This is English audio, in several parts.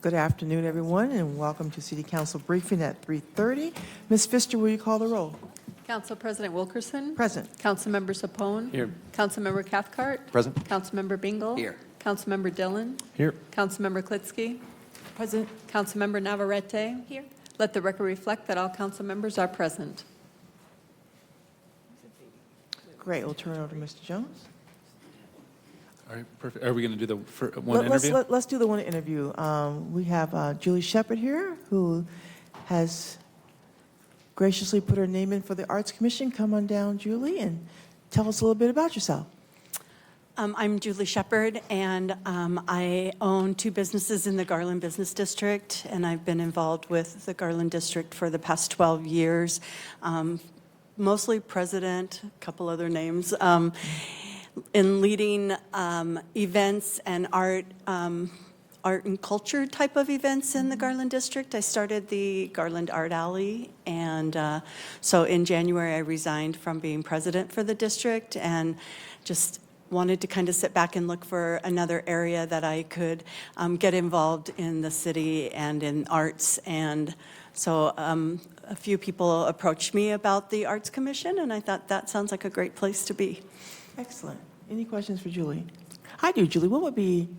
Good afternoon, everyone, and welcome to City Council briefing at 3:30. Ms. Pfister, will you call the roll? Council President Wilkerson. Present. Councilmember Sapone. Here. Councilmember Cathcart. Present. Councilmember Bingle. Here. Councilmember Dillon. Here. Councilmember Klitsky. Present. Councilmember Navarrete. Here. Let the record reflect that all council members are present. Great. We'll turn it over to Mr. Jones. All right, perfect. Are we going to do the one interview? Let's do the one interview. We have Julie Shepard here, who has graciously put her name in for the Arts Commission. Come on down, Julie, and tell us a little bit about yourself. I'm Julie Shepard, and I own 2 businesses in the Garland Business District, and I've been involved with the Garland District for the past 12 years, mostly president, a couple other names, in leading events and art and culture type of events in the Garland District. I started the Garland Art Alley, and so in January I resigned from being president for the district and just wanted to kind of sit back and look for another area that I could get involved in the city and in arts. And so a few people approached me about the Arts Commission, and I thought that sounds like a great place to be. Excellent. Any questions for Julie? I do, Julie. What would be,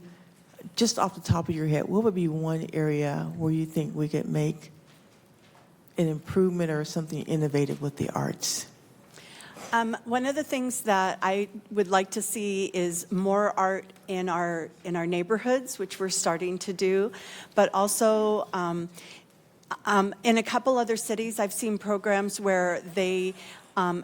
just off the top of your head, what would be one area where you think we could make an improvement or something innovative with the arts? One of the things that I would like to see is more art in our neighborhoods, which we're starting to do, but also in a couple other cities, I've seen programs where they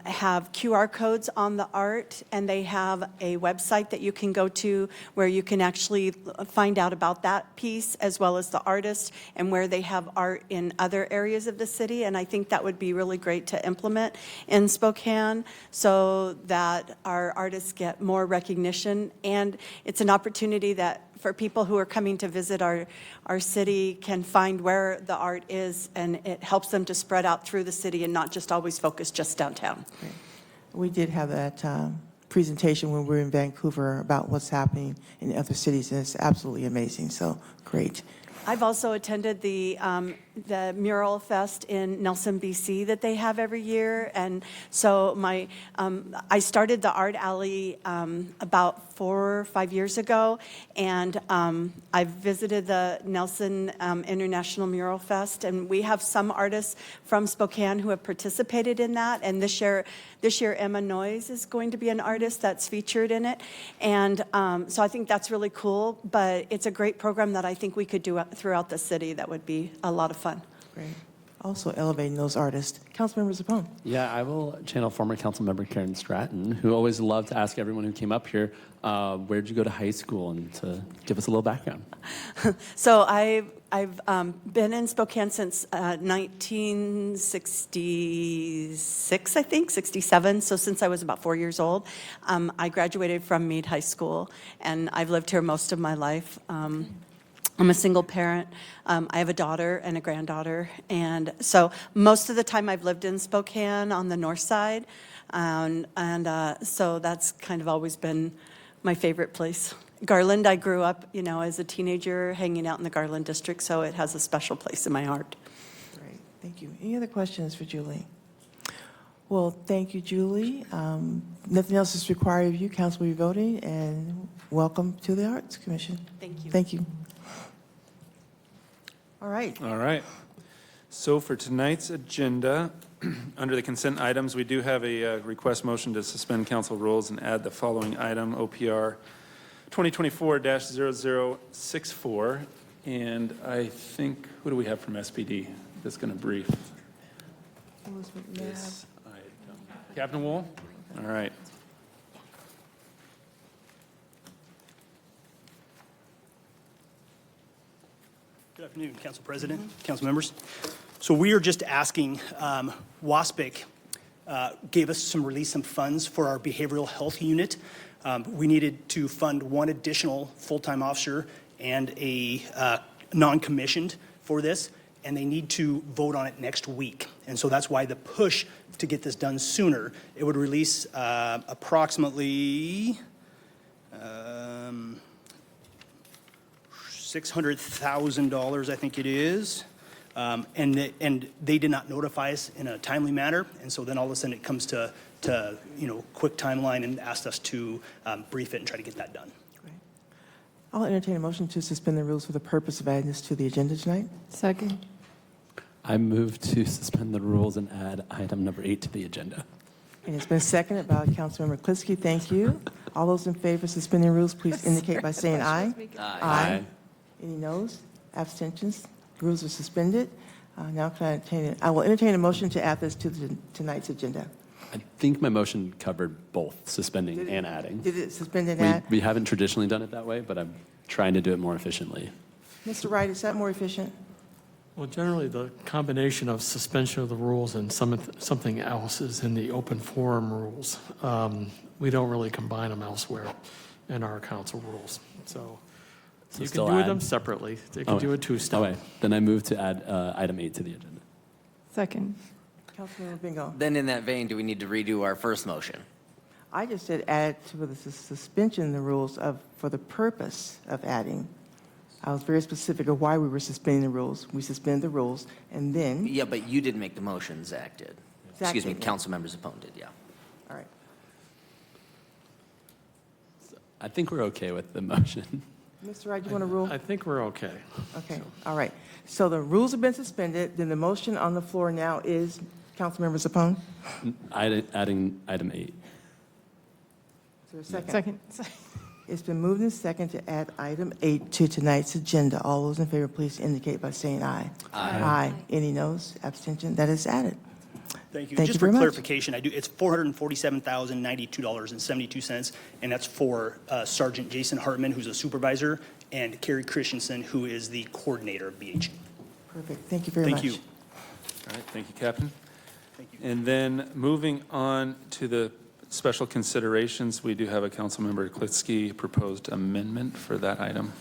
have QR codes on the art, and they have a website that you can go to where you can actually find out about that piece as well as the artist and where they have art in other areas of the city. And I think that would be really great to implement in Spokane so that our artists get more recognition. And it's an opportunity that for people who are coming to visit our city can find where the art is, and it helps them to spread out through the city and not just always focus just downtown. Great. We did have that presentation when we were in Vancouver about what's happening in other cities, and it's absolutely amazing. So great. I've also attended the Mural Fest in Nelson, BC that they have every year. And so I started the Art Alley about 4 or 5 years ago. And I've visited the Nelson International Mural Fest. And we have some artists from Spokane who have participated in that. And this year Emma Noyes is going to be an artist that's featured in it. And so I think that's really cool. But it's a great program that I think we could do throughout the city that would be a lot of fun. Great. Also elevating those artists. Councilmember Zapone. Yeah, I will channel former council member Karen Stratton, who always loved to ask everyone who came up here, where'd you go to high school, and to give us a little background. So I've been in Spokane since 1966, I think, 67. So since I was about 4 years old, I graduated from Meade High School, and I've lived here most of my life. I'm a single parent. I have a daughter and a granddaughter. And so most of the time I've lived in Spokane on the north side. So that's kind of always been my favorite place. Garland, I grew up, as a teenager hanging out in the Garland district, so it has a special place in my heart. Great. Thank you. Any other questions for Julie? Well, thank you, Julie. Nothing else is required of you. Council will be voting, and welcome to the Arts Commission. Thank you. Thank you. All right. All right. So for tonight's agenda, under the consent items, we do have a request motion to suspend council rules and add the following item, OPR 2024-0064. And I think, who do we have from SPD that's going to brief this item? Captain Wool? All right. Good afternoon, Council President, Council members. So we are just asking, WASPIC gave us some funds for our behavioral health unit. We needed to fund one additional full-time officer and a non-commissioned for this, and they need to vote on it next week. And so that's why the push to get this done sooner. It would release approximately $600,000, I think it is. And they did not notify us in a timely manner. And so then all of a sudden it comes to quick timeline and asked us to brief it and try to get that done. Great. I'll entertain a motion to suspend the rules for the purpose of adding this to the agenda tonight. Second. I move to suspend the rules and add item number 8 to the agenda. And it's been seconded by Councilmember Klitzke. Thank you. All those in favor of suspending rules, please indicate by saying aye. Aye. Any noes? Abstentions? Rules are suspended. Now can I entertain it? I will entertain a motion to add this to tonight's agenda. I think my motion covered both suspending and adding. Did it suspend and add? We haven't traditionally done it that way, but I'm trying to do it more efficiently. Mr. Wright, is that more efficient? Well, generally, the combination of suspension of the rules and something else is in the open forum rules. We don't really combine them elsewhere in our council rules. So you still can do add- them separately. They can Oh, do a two-step. Oh, wait. Then I move to add item 8 to the agenda. Second. Councilmember Bingo. Then in that vein, do we need to redo our first motion? I just said add to the suspension of the rules for the purpose of adding. I was very specific of why we were suspending the rules. We suspended the rules, and then, Yeah, but you didn't make the motion, Zach did. Excuse me, did. council members opponent did, yeah. all right. I think we're okay with the motion. Mr. Wright, you want to rule? I think we're okay. Okay, all right. So the rules have been suspended, then the motion on the floor now is, Councilmember Zepone? Adding item 8. Is there a second? It's been moved and second to add item 8 to tonight's agenda. All those in favor, please indicate by saying aye. Aye. Any noes? Abstention? That is added. Thank you. Thank Just you for very much. clarification, it's $447,092.72, and that's for Sergeant Jason Hartman, who's a supervisor, and Carrie Christensen, who is the coordinator of BHE. Perfect. Thank you very much. Thank you. All right, thank you, Captain. Thank you. And then moving on to the special considerations, we do have a Councilmember Klitzke proposed amendment for that item.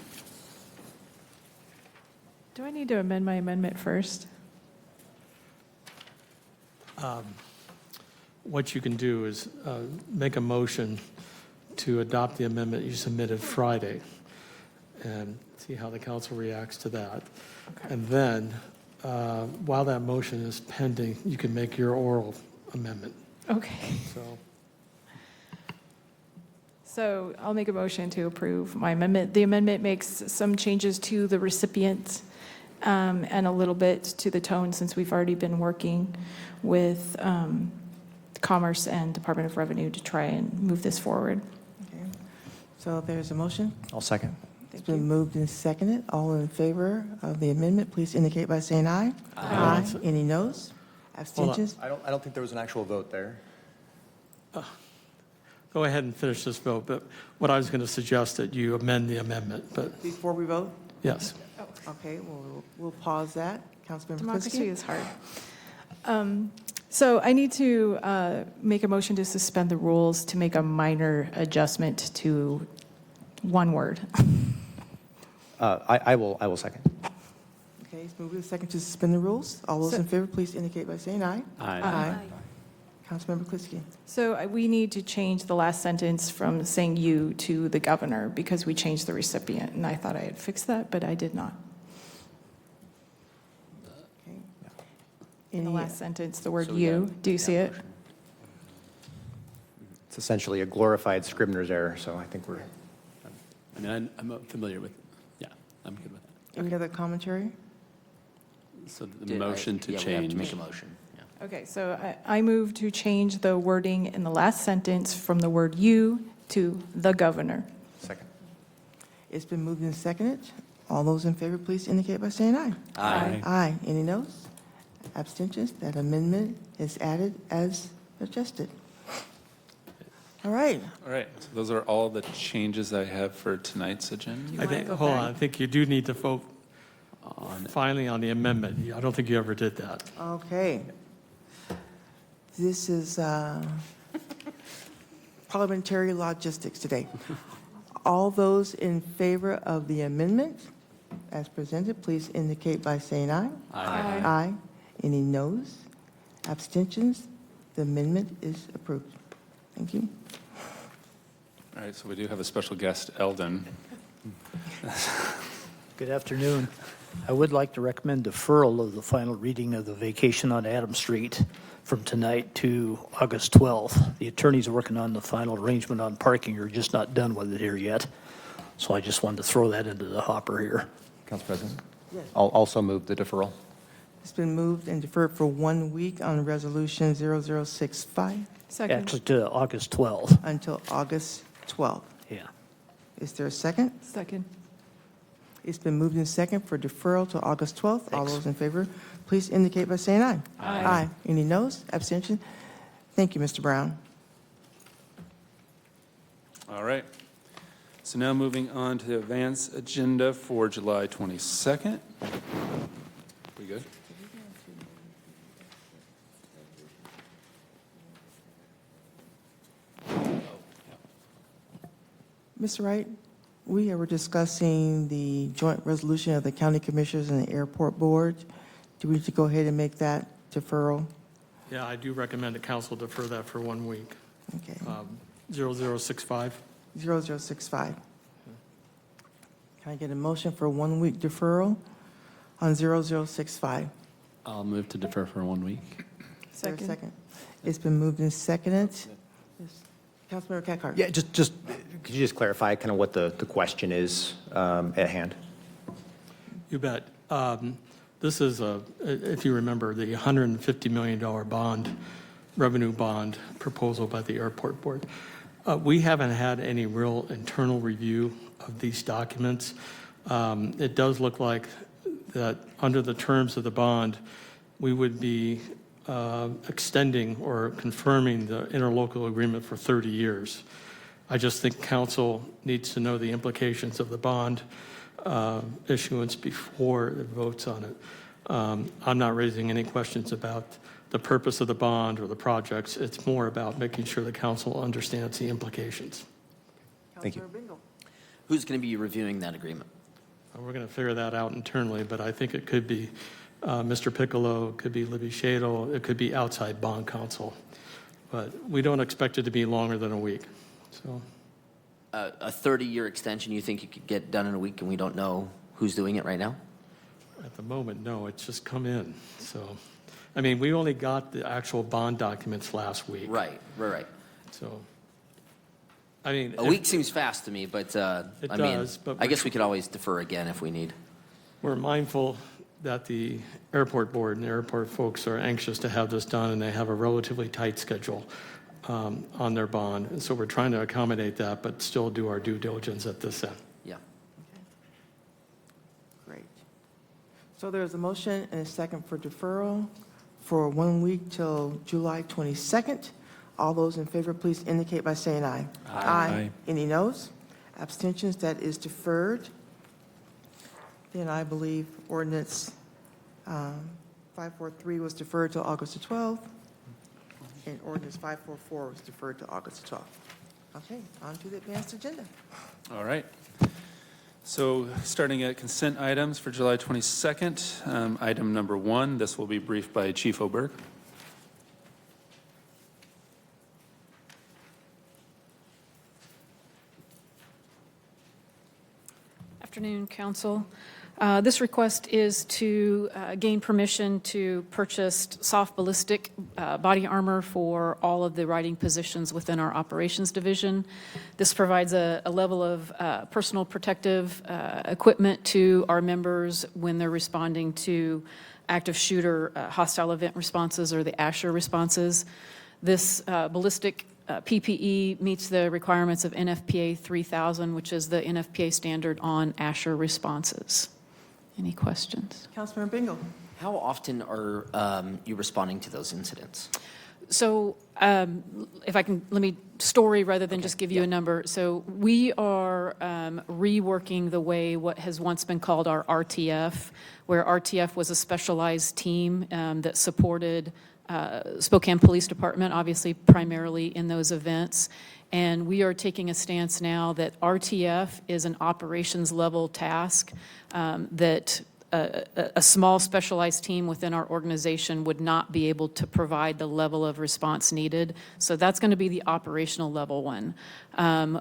Do I need to amend my amendment first? What you can do is make a motion to adopt the amendment you submitted Friday and see how the council reacts to that. And then, while that motion is pending, you can make your oral amendment. Okay. So I'll make a motion to approve my amendment. The amendment makes some changes to the recipient and a little bit to the tone, since we've already been working with Commerce and Department of Revenue to try and move this forward. Okay. So there's a motion. I'll second. It's been moved and seconded. All in favor of the amendment, please indicate by saying aye. Aye. Any noes? Abstentions? I don't think there was an actual vote there. Go ahead and finish this vote, but what I was going to suggest that you amend the amendment, but Before we vote? yes. Okay, we'll pause that. Councilmember Democracy Klitzke? is hard. So I need to make a motion to suspend the rules to make a minor adjustment to one word. I will second. Okay, it's moved and seconded to suspend the rules. All those in favor, please indicate by saying aye. Aye. Councilmember Klitzke? So we need to change the last sentence from saying you to the governor, because we changed the recipient, and I thought I had fixed that, but I did not. Okay. In the Any- last sentence, the word So we you, gotta do you make see that it? motion. It's essentially a glorified Scribner's error, so I think we're, I mean, I'm familiar with, yeah, I'm good with that. Any other commentary? So the Did I- motion to yeah, we have to make change. a motion, yeah. Okay, so I move to change the wording in the last sentence from the word you to the governor. second. It's been moved and seconded. All those in favor, please indicate by saying aye. Aye. Aye. Any noes? Abstentions? That amendment is added as adjusted. All right. All right, so those are all the changes I have for tonight's agenda. I think, hold on, I think you do need to vote finally on the amendment. I don't think you ever did that. Okay. This is parliamentary logistics today. All those in favor of the amendment as presented, please indicate by saying aye. Aye. Aye. Any noes? Abstentions? The amendment is approved. Thank you. All right, so we do have a special guest, Eldon. Good afternoon. I would like to recommend deferral of the final reading of the vacation on Adams Street from tonight to August 12th. The attorney's working on the final arrangement on parking. You're just not done with it here yet. So I just wanted to throw that into the hopper here. Council President? Yes. I'll also move the deferral. It's been moved and deferred for 1 week on Resolution 0065 Second. Actually, to August 12th. until August 12th. Yeah. Is there a second? Second. It's been moved in second for deferral to August 12th. All Thanks. those in favor, please indicate by saying aye. Aye. Any noes? Abstention? Thank you, Mr. Brown. All right. So now moving on to the advance agenda for July 22nd. We good? Mr. Wright, we were discussing the joint resolution of the county commissioners and the airport board. Do we need to go ahead and make that deferral? Yeah, I do recommend the council defer that for 1 week. Okay, 0065. 0065. Can I get a motion for 1 week deferral on 0065? I'll move to defer for 1 week. Is there a Second. second? It's been moved and seconded. Councilmember Cathcart. Yeah, just, could you just clarify kind of what the question is at hand? You bet. This is, if you remember, the $150 million bond, revenue bond proposal by the airport board. We haven't had any real internal review of these documents. It does look like that under the terms of the bond, we would be extending or confirming the interlocal agreement for 30 years. I just think council needs to know the implications of the bond issuance before it votes on it. I'm not raising any questions about the purpose of the bond or the projects. It's more about making sure the council understands the implications. Thank you. Councilmember Bingle. Who's going to be reviewing that agreement? We're going to figure that out internally, but I think it could be Mr. Piccolo, it could be Libby Shadle, it could be outside bond counsel. But we don't expect it to be longer than a week. So A 30-year extension, you think you could get done in a week, and we don't know who's doing it right now? at the moment, no, it's just come in. So, I mean, we only got the actual bond documents last week. Right. So, I mean. A week seems fast to me, but, I mean, does, but I guess we could always defer again if we need. We're mindful that the airport board and the airport folks are anxious to have this done, and they have a relatively tight schedule on their bond. And so we're trying to accommodate that, but still do our due diligence at this end. Yeah. Great. So there's a motion and a second for deferral for 1 week till July 22nd. All those in favor, please indicate by saying aye. Aye. Any noes? Abstentions? That is deferred. Then I believe ordinance 543 was deferred to August the 12th, and ordinance 544 was deferred to August the 12th. Okay, on to the advanced agenda. All right. So starting at consent items for July 22nd, item number 1, this will be briefed by Chief Oberg. Afternoon, Council. This request is to gain permission to purchase soft ballistic body armor for all of the riding positions within our operations division. This provides a level of personal protective equipment to our members when they're responding to active shooter hostile event responses or the ASHR responses. This ballistic PPE meets the requirements of NFPA 3000, which is the NFPA standard on ASHR responses. Any questions? Councilmember Bingle. How often are you responding to those incidents? So if I can, let me story rather than just give you a number. So we are reworking the way what has once been called our RTF, where RTF was a specialized team that supported Spokane Police Department, obviously primarily in those events. And we are taking a stance now that RTF is an operations level task that a small specialized team within our organization would not be able to provide the level of response needed. So that's going to be the operational level one.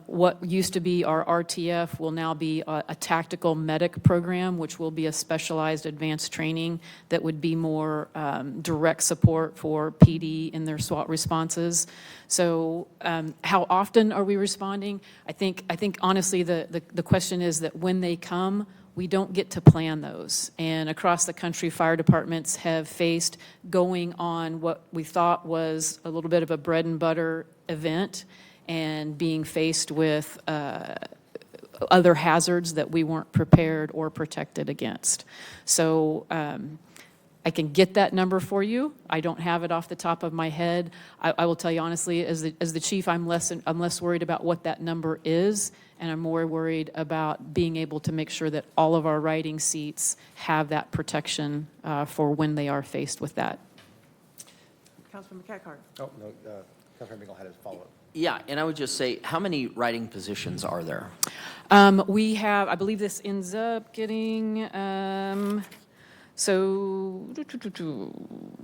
What used to be our RTF will now be a tactical medic program, which will be a specialized advanced training that would be more direct support for PD in their SWAT responses. So how often are we responding? I think honestly the question is that when they come, we don't get to plan those. And across the country, fire departments have faced going on what we thought was a little bit of a bread and butter event and being faced with other hazards that we weren't prepared or protected against. So I can get that number for you. I don't have it off the top of my head. I will tell you honestly, as the chief, I'm less worried about what that number is, and I'm more worried about being able to make sure that all of our riding seats have that protection for when they are faced with that. Councilmember Cathcart. Oh, no, Councilmember Bingle had a follow-up. Yeah, and I would just say, how many riding positions are there? We have, I believe this ends up getting, so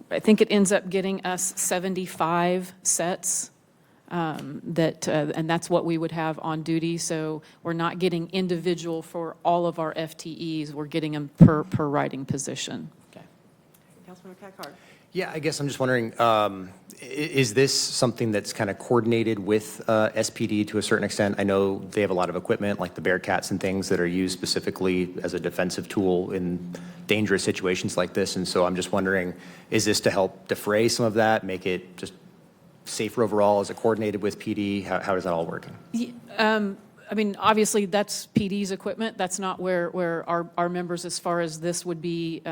I think it ends up getting us 75 sets and that's what we would have on duty. So we're not getting individual for all of our FTEs. We're getting them per riding position. Okay. Councilmember Cathcart. Yeah, I guess I'm just wondering, is this something that's kind of coordinated with SPD to a certain extent? I know they have a lot of equipment like the Bearcats and things that are used specifically as a defensive tool in dangerous situations like this. And so I'm just wondering, is this to help defray some of that, make it just safer overall? Is it coordinated with PD? How is that all working? I mean, obviously, that's PD's equipment. That's not where our members, as far as this, would be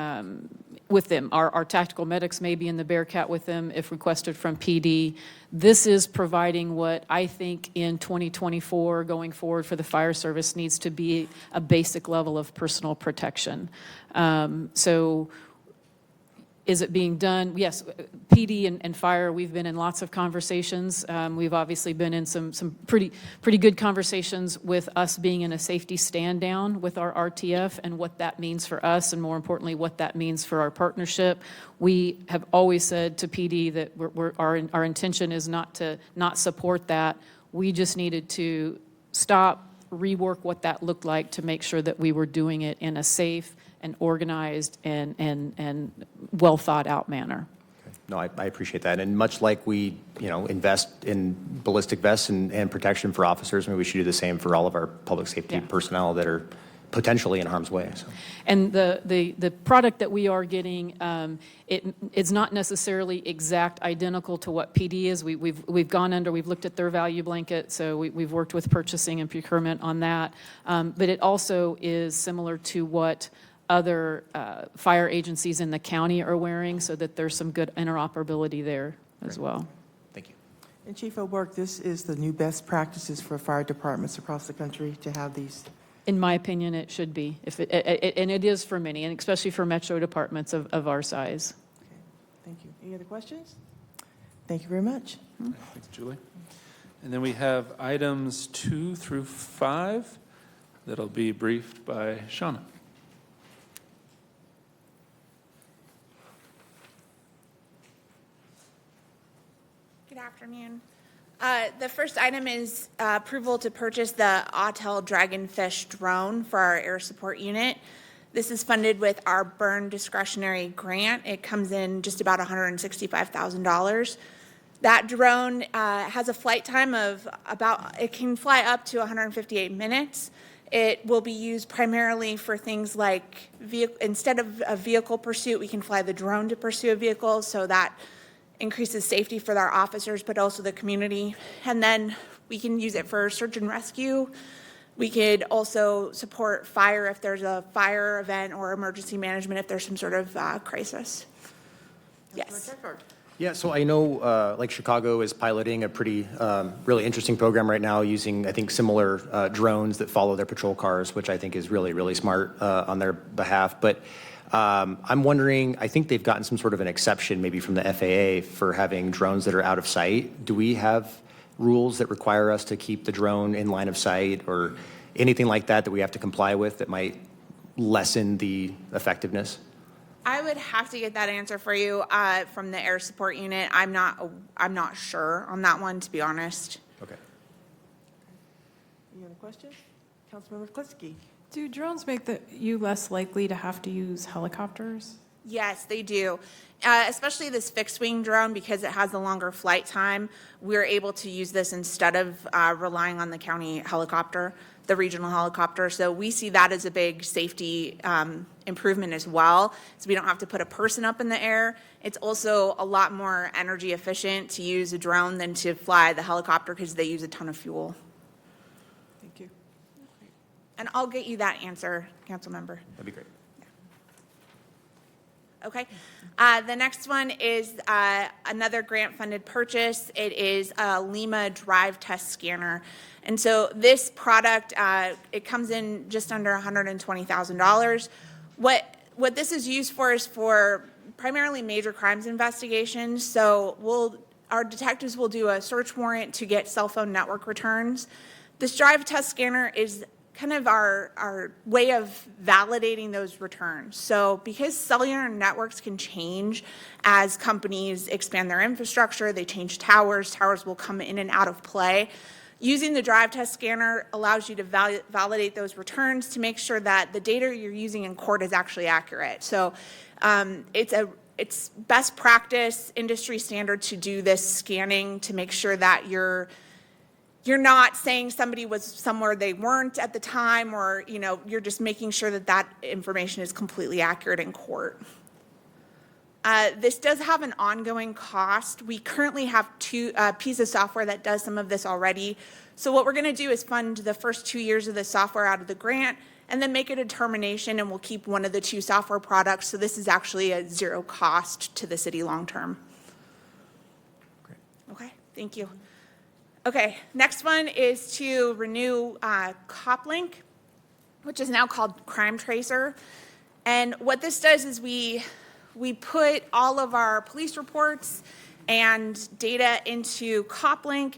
with them. Our tactical medics may be in the Bearcat with them if requested from PD. This is providing what I think in 2024, going forward for the fire service, needs to be a basic level of personal protection. So is it being done? Yes, PD and fire, we've been in lots of conversations. We've obviously been in some pretty good conversations with us being in a safety stand down with our RTF and what that means for us, and more importantly, what that means for our partnership. We have always said to PD that our intention is not to not support that. We just needed to stop, rework what that looked like to make sure that we were doing it in a safe and organized and well thought out manner. Okay. No, I appreciate that. And much like we, invest in ballistic vests and protection for officers, maybe we should do the same for all of our public safety personnel that are potentially in harm's way. So. And the product that we are getting, it's not necessarily exact identical to what PD is. We've gone under, we've looked at their value blanket, so we've worked with purchasing and procurement on that. But it also is similar to what other fire agencies in the county are wearing, so that there's some good interoperability there as well. Thank you. And Chief O'Burke, this is the new best practices for fire departments across the country to have these. In my opinion, it should be, and it is for many, and especially for metro departments of our size. Okay. Thank you. Any other questions? Thank you very much. Thanks, Julie. And then we have items 2 through 5 that'll be briefed by Shauna. Good afternoon. The first item is approval to purchase the Autel Dragonfish drone for our air support unit. This is funded with our burn discretionary grant. It comes in just about $165,000. That drone has a flight time of it can fly up to 158 minutes. It will be used primarily for things like instead of a vehicle pursuit, we can fly the drone to pursue a vehicle, so that increases safety for our officers, but also the community. And then we can use it for search and rescue. We could also support fire if there's a fire event, or emergency management if there's some sort of crisis. Yes. Yeah, so I know like Chicago is piloting a pretty really interesting program right now using, I think, similar drones that follow their patrol cars, which I think is really, really smart on their behalf. But I'm wondering, I think they've gotten some sort of an exception maybe from the FAA for having drones that are out of sight. Do we have rules that require us to keep the drone in line of sight or anything like that that we have to comply with that might lessen the effectiveness? I would have to get that answer for you from the air support unit. I'm not sure on that one, to be honest. Okay. Any other questions? Councilmember Klitzky. Do drones make you less likely to have to use helicopters? Yes, they do. Especially this fixed wing drone, because it has a longer flight time. We're able to use this instead of relying on the county helicopter, the regional helicopter. So we see that as a big safety improvement as well. So we don't have to put a person up in the air. It's also a lot more energy efficient to use a drone than to fly the helicopter because they use a ton of fuel. Thank you. And I'll get you that answer, council member. That'd be great. Okay. The next one is another grant-funded purchase. It is a Lima drive test scanner. And so this product, it comes in just under $120,000. What this is used for is for primarily major crimes investigations. So our detectives will do a search warrant to get cell phone network returns. This drive test scanner is kind of our way of validating those returns. So because cellular networks can change as companies expand their infrastructure, they change towers will come in and out of play. Using the drive test scanner allows you to validate those returns to make sure that the data you're using in court is actually accurate. So it's best practice, industry standard to do this scanning to make sure that you're not saying somebody was somewhere they weren't at the time, or you're just making sure that that information is completely accurate in court. This does have an ongoing cost. We currently have two pieces of software that does some of this already. So what we're going to do is fund the first 2 years of the software out of the grant, and then make a determination, and we'll keep one of the two software products. So this is actually a zero cost to the city long term. Great. Okay, thank you. Okay, next one is to renew CopLink, which is now called Crime Tracer. And what this does is we put all of our police reports and data into CopLink.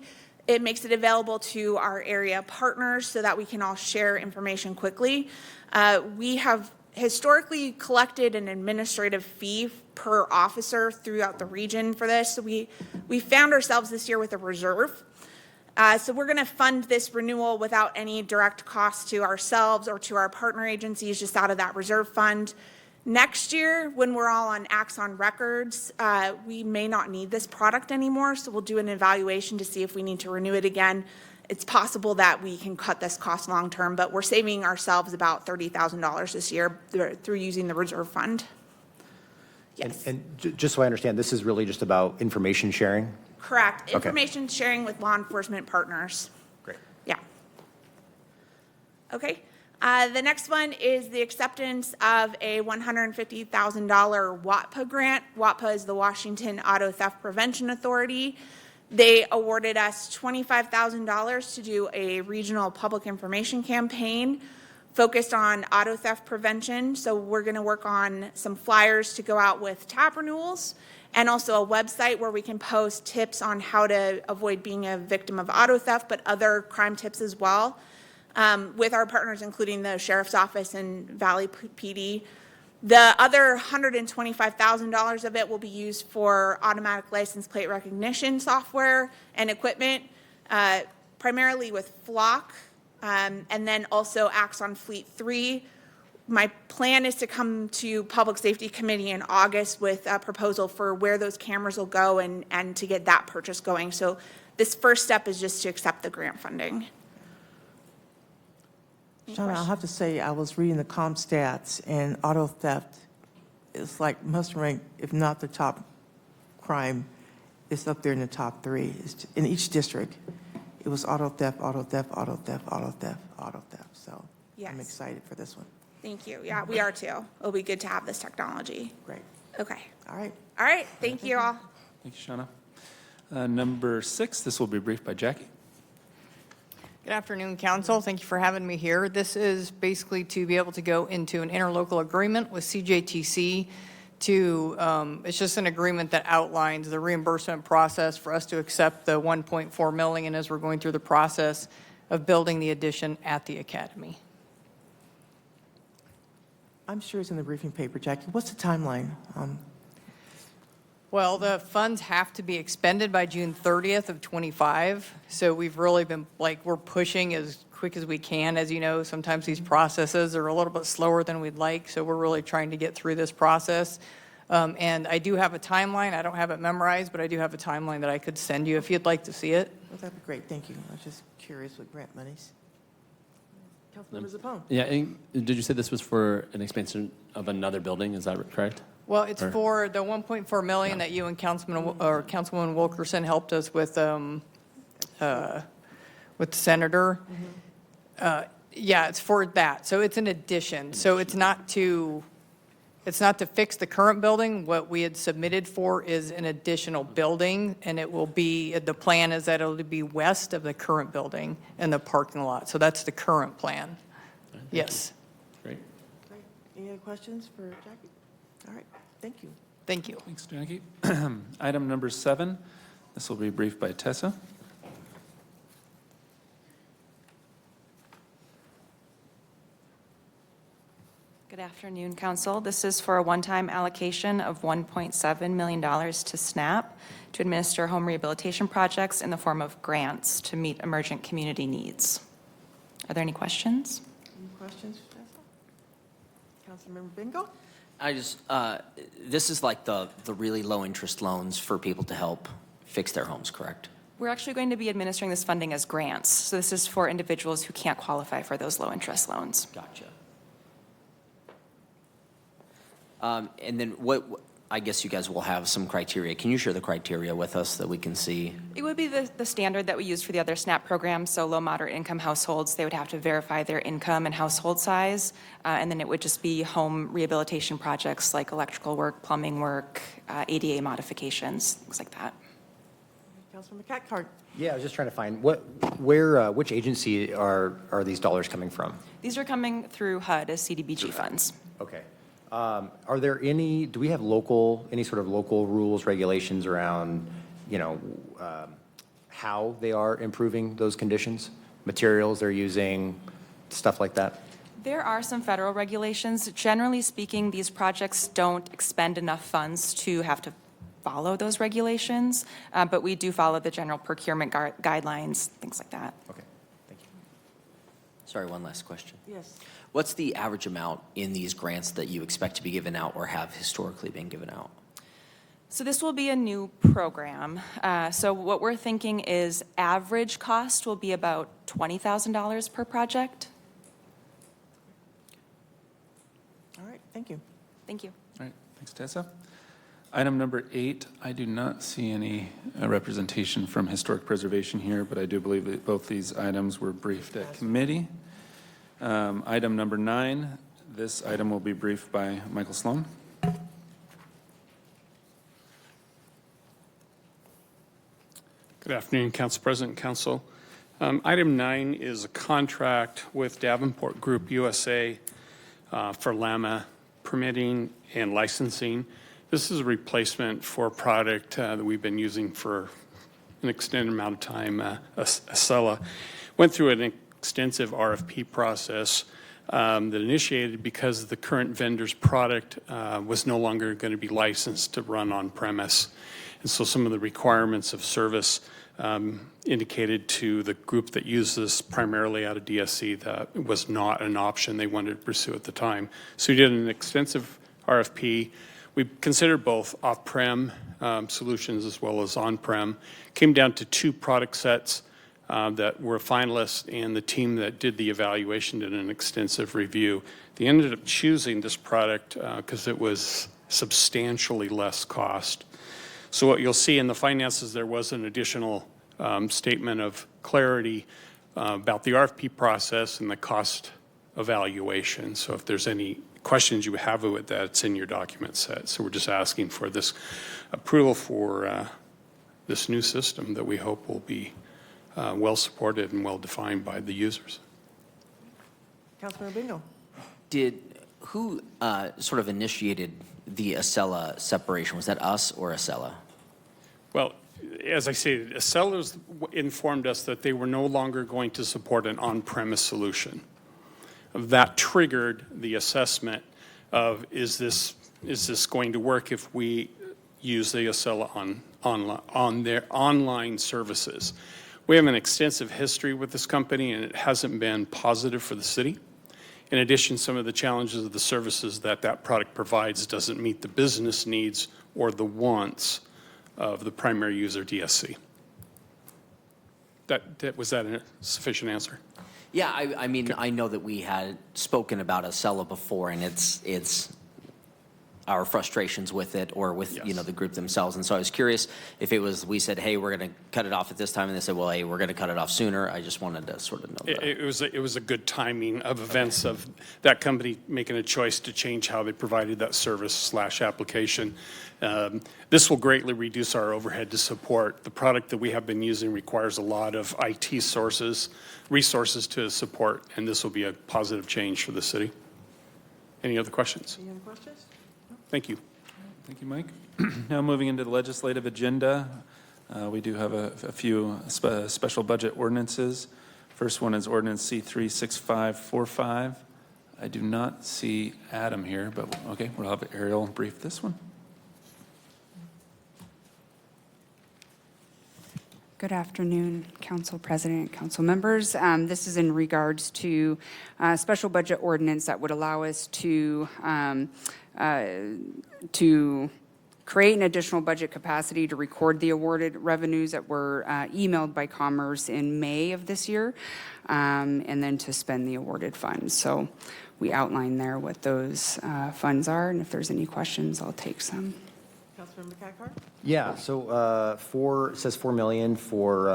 It makes it available to our area partners so that we can all share information quickly. We have historically collected an administrative fee per officer throughout the region for this. So we found ourselves this year with a reserve. So we're going to fund this renewal without any direct cost to ourselves or to our partner agencies, just out of that reserve fund. Next year, when we're all on Axon Records, we may not need this product anymore, so we'll do an evaluation to see if we need to renew it again. It's possible that we can cut this cost long term, but we're saving ourselves about $30,000 this year through using the reserve fund. Yes. And just so I understand, this is really just about information sharing? Correct. Okay. Information sharing with law enforcement partners. Great. Yeah. Okay. The next one is the acceptance of a $150,000 WATPA grant. WATPA is the Washington Auto Theft Prevention Authority. They awarded us $25,000 to do a regional public information campaign focused on auto theft prevention. So we're going to work on some flyers to go out with tap renewals, and also a website where we can post tips on how to avoid being a victim of auto theft, but other crime tips as well, with our partners, including the Sheriff's Office and Valley PD. The other $125,000 of it will be used for automatic license plate recognition software and equipment, primarily with Flock, and then also Axon Fleet 3. My plan is to come to Public Safety Committee in August with a proposal for where those cameras will go and to get that purchase going. So this first step is just to accept the grant funding. Shauna, I'll have to say, I was reading the comp stats, and auto theft is like must rank, if not the top crime, it's up there in the top 3. It's in each district. It was auto theft, auto theft, auto theft, auto theft, auto theft. So Yes. I'm excited for this one. Thank you. Yeah, we are too. It'll be good to have this technology. Great. Okay. All right. All right. Thank you all. Thank you, Shauna. Number 6, this will be briefed by Jackie. Good afternoon, council. Thank you for having me here. This is basically to be able to go into an interlocal agreement with CJTC to, it's just an agreement that outlines the reimbursement process for us to accept the $1.4 million as we're going through the process of building the addition at the academy. I'm sure it's in the briefing paper, Jackie. What's the timeline? Well, the funds have to be expended by June 30th of '25, so we've really been, we're pushing as quick as we can. As you know, sometimes these processes are a little bit slower than we'd like, so we're really trying to get through this process. And I do have a timeline. I don't have it memorized, but I do have a timeline that I could send you if you'd like to see it. Well, that'd be great, thank you. I was just curious with grant monies. Councilmember Zepone. Yeah, and did you say this was for an expansion of another building? Is that correct? Well, it's Or- for the 1.4 million that you and Councilwoman Wilkerson helped us with the senator. Yeah, it's for that. So it's an addition. So it's not to fix the current building. What we had submitted for is an additional building, and it will be, the plan is that it'll be west of the current building in the parking lot. So that's the current plan. Yes. Great. Great. Any other questions for Jackie? All right, thank you. Thank you. Thanks, Jackie. Item number 7, this will be briefed by Tessa. Good afternoon, Council. This is for a one-time allocation of $1.7 million to SNAP to administer home rehabilitation projects in the form of grants to meet emergent community needs. Are there any questions? Any questions for Tessa? Councilmember Bingo? This is like the really low-interest loans for people to help fix their homes, correct? We're actually going to be administering this funding as grants. So this is for individuals who can't qualify for those low-interest loans. Gotcha. And then I guess you guys will have some criteria. Can you share the criteria with us that we can see? It would be the standard that we use for the other SNAP programs. So low, moderate income households, they would have to verify their income and household size. And then it would just be home rehabilitation projects like electrical work, plumbing work, ADA modifications, things like that. Councilmember Cathcart? Yeah, I was just trying to find which agency are these dollars coming from? These are coming through HUD as CDBG funds. Okay. Are there do we have any sort of local rules, regulations around, how they are improving those conditions? Materials they're using, stuff like that? There are some federal regulations. Generally speaking, these projects don't expend enough funds to have to follow those regulations, but we do follow the general procurement guidelines, things like that. Okay, thank you. Sorry, one last question. Yes. What's the average amount in these grants that you expect to be given out or have historically been given out? So this will be a new program. So what we're thinking is average cost will be about $20,000 per project. All right, thank you. Thank you. All right, thanks, Tessa. Item number 8, I do not see any representation from Historic Preservation here, but I do believe that both these items were briefed at committee. Item number 9, this item will be briefed by Michael Sloan. Good afternoon, Council President, Council. Item 9 is a contract with Davenport Group USA for LAMA permitting and licensing. This is a replacement for a product that we've been using for an extended amount of time, Acela. Went through an extensive RFP process that initiated because the current vendor's product was no longer going to be licensed to run on premise. And so some of the requirements of service indicated to the group that used this primarily out of DSC that it was not an option they wanted to pursue at the time. So we did an extensive RFP. We considered both off-prem solutions as well as on-prem. Came down to 2 product sets that were finalists, and the team that did the evaluation did an extensive review. They ended up choosing this product because it was substantially less cost. So what you'll see in the finances, there was an additional statement of clarity about the RFP process and the cost evaluation. So if there's any questions you have with that, it's in your document set. So we're just asking for this approval for this new system that we hope will be well supported and well defined by the users. Councilmember Bingo? Who sort of initiated the Acela separation? Was that us or Acela? Well, as I stated, Acela informed us that they were no longer going to support an on-premise solution. That triggered the assessment of, is this going to work if we use the Acela on their online services? We have an extensive history with this company, and it hasn't been positive for the city. In addition, some of the challenges of the services that product provides doesn't meet the business needs or the wants of the primary user, DSC. Was that a sufficient answer? Yeah, I mean, I know that we had spoken about Acela before, and it's our frustrations with it, or with, you know, the group themselves. And so I was curious if it was, we said, hey, we're going to cut it off at this time, and they said, well, hey, we're going to cut it off sooner. I just wanted to sort of know that. It was a good timing of events of that company making a choice to change how they provided that service / application. This will greatly reduce our overhead to support. The product that we have been using requires a lot of IT resources to support, and this will be a positive change for the city. Any other questions? Any other questions? Thank you. Thank you, Mike. Now moving into the legislative agenda, we do have a few special budget ordinances. First one is ordinance C36545. I do not see Adam here, but okay, we'll have Ariel brief this one. Good afternoon, Council President, Council members. This is in regards to a special budget ordinance that would allow us to create an additional budget capacity to record the awarded revenues that were emailed by Commerce in May of this year, and then to spend the awarded funds. So we outline there what those funds are, and if there's any questions, I'll take some. Councilmember Cathcart? Yeah, so it says 4 million for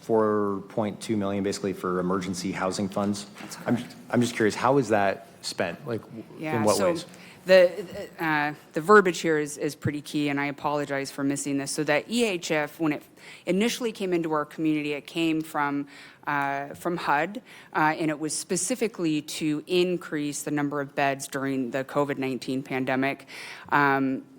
4.2 million basically for emergency housing funds. I'm just curious, how is that spent? Like, in what ways? The verbiage here is pretty key, and I apologize for missing this. So that EHF, when it initially came into our community, it came from HUD, and it was specifically to increase the number of beds during the COVID-19 pandemic.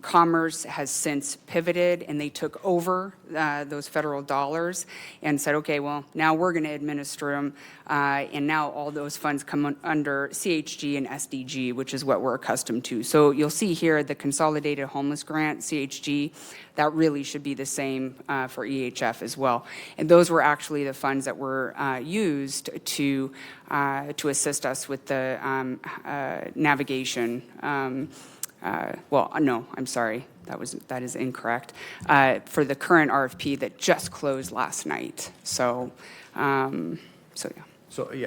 Commerce has since pivoted, and they took over those federal dollars and said, okay, well, now we're going to administer them, and now all those funds come under CHG and SDG, which is what we're accustomed to. So you'll see here the Consolidated Homeless Grant, CHG, that really should be the same for EHF as well. And those were actually the funds that were used to assist us with the navigation. Well, no, I'm sorry, that is incorrect. For the current RFP that just closed last night. So yeah.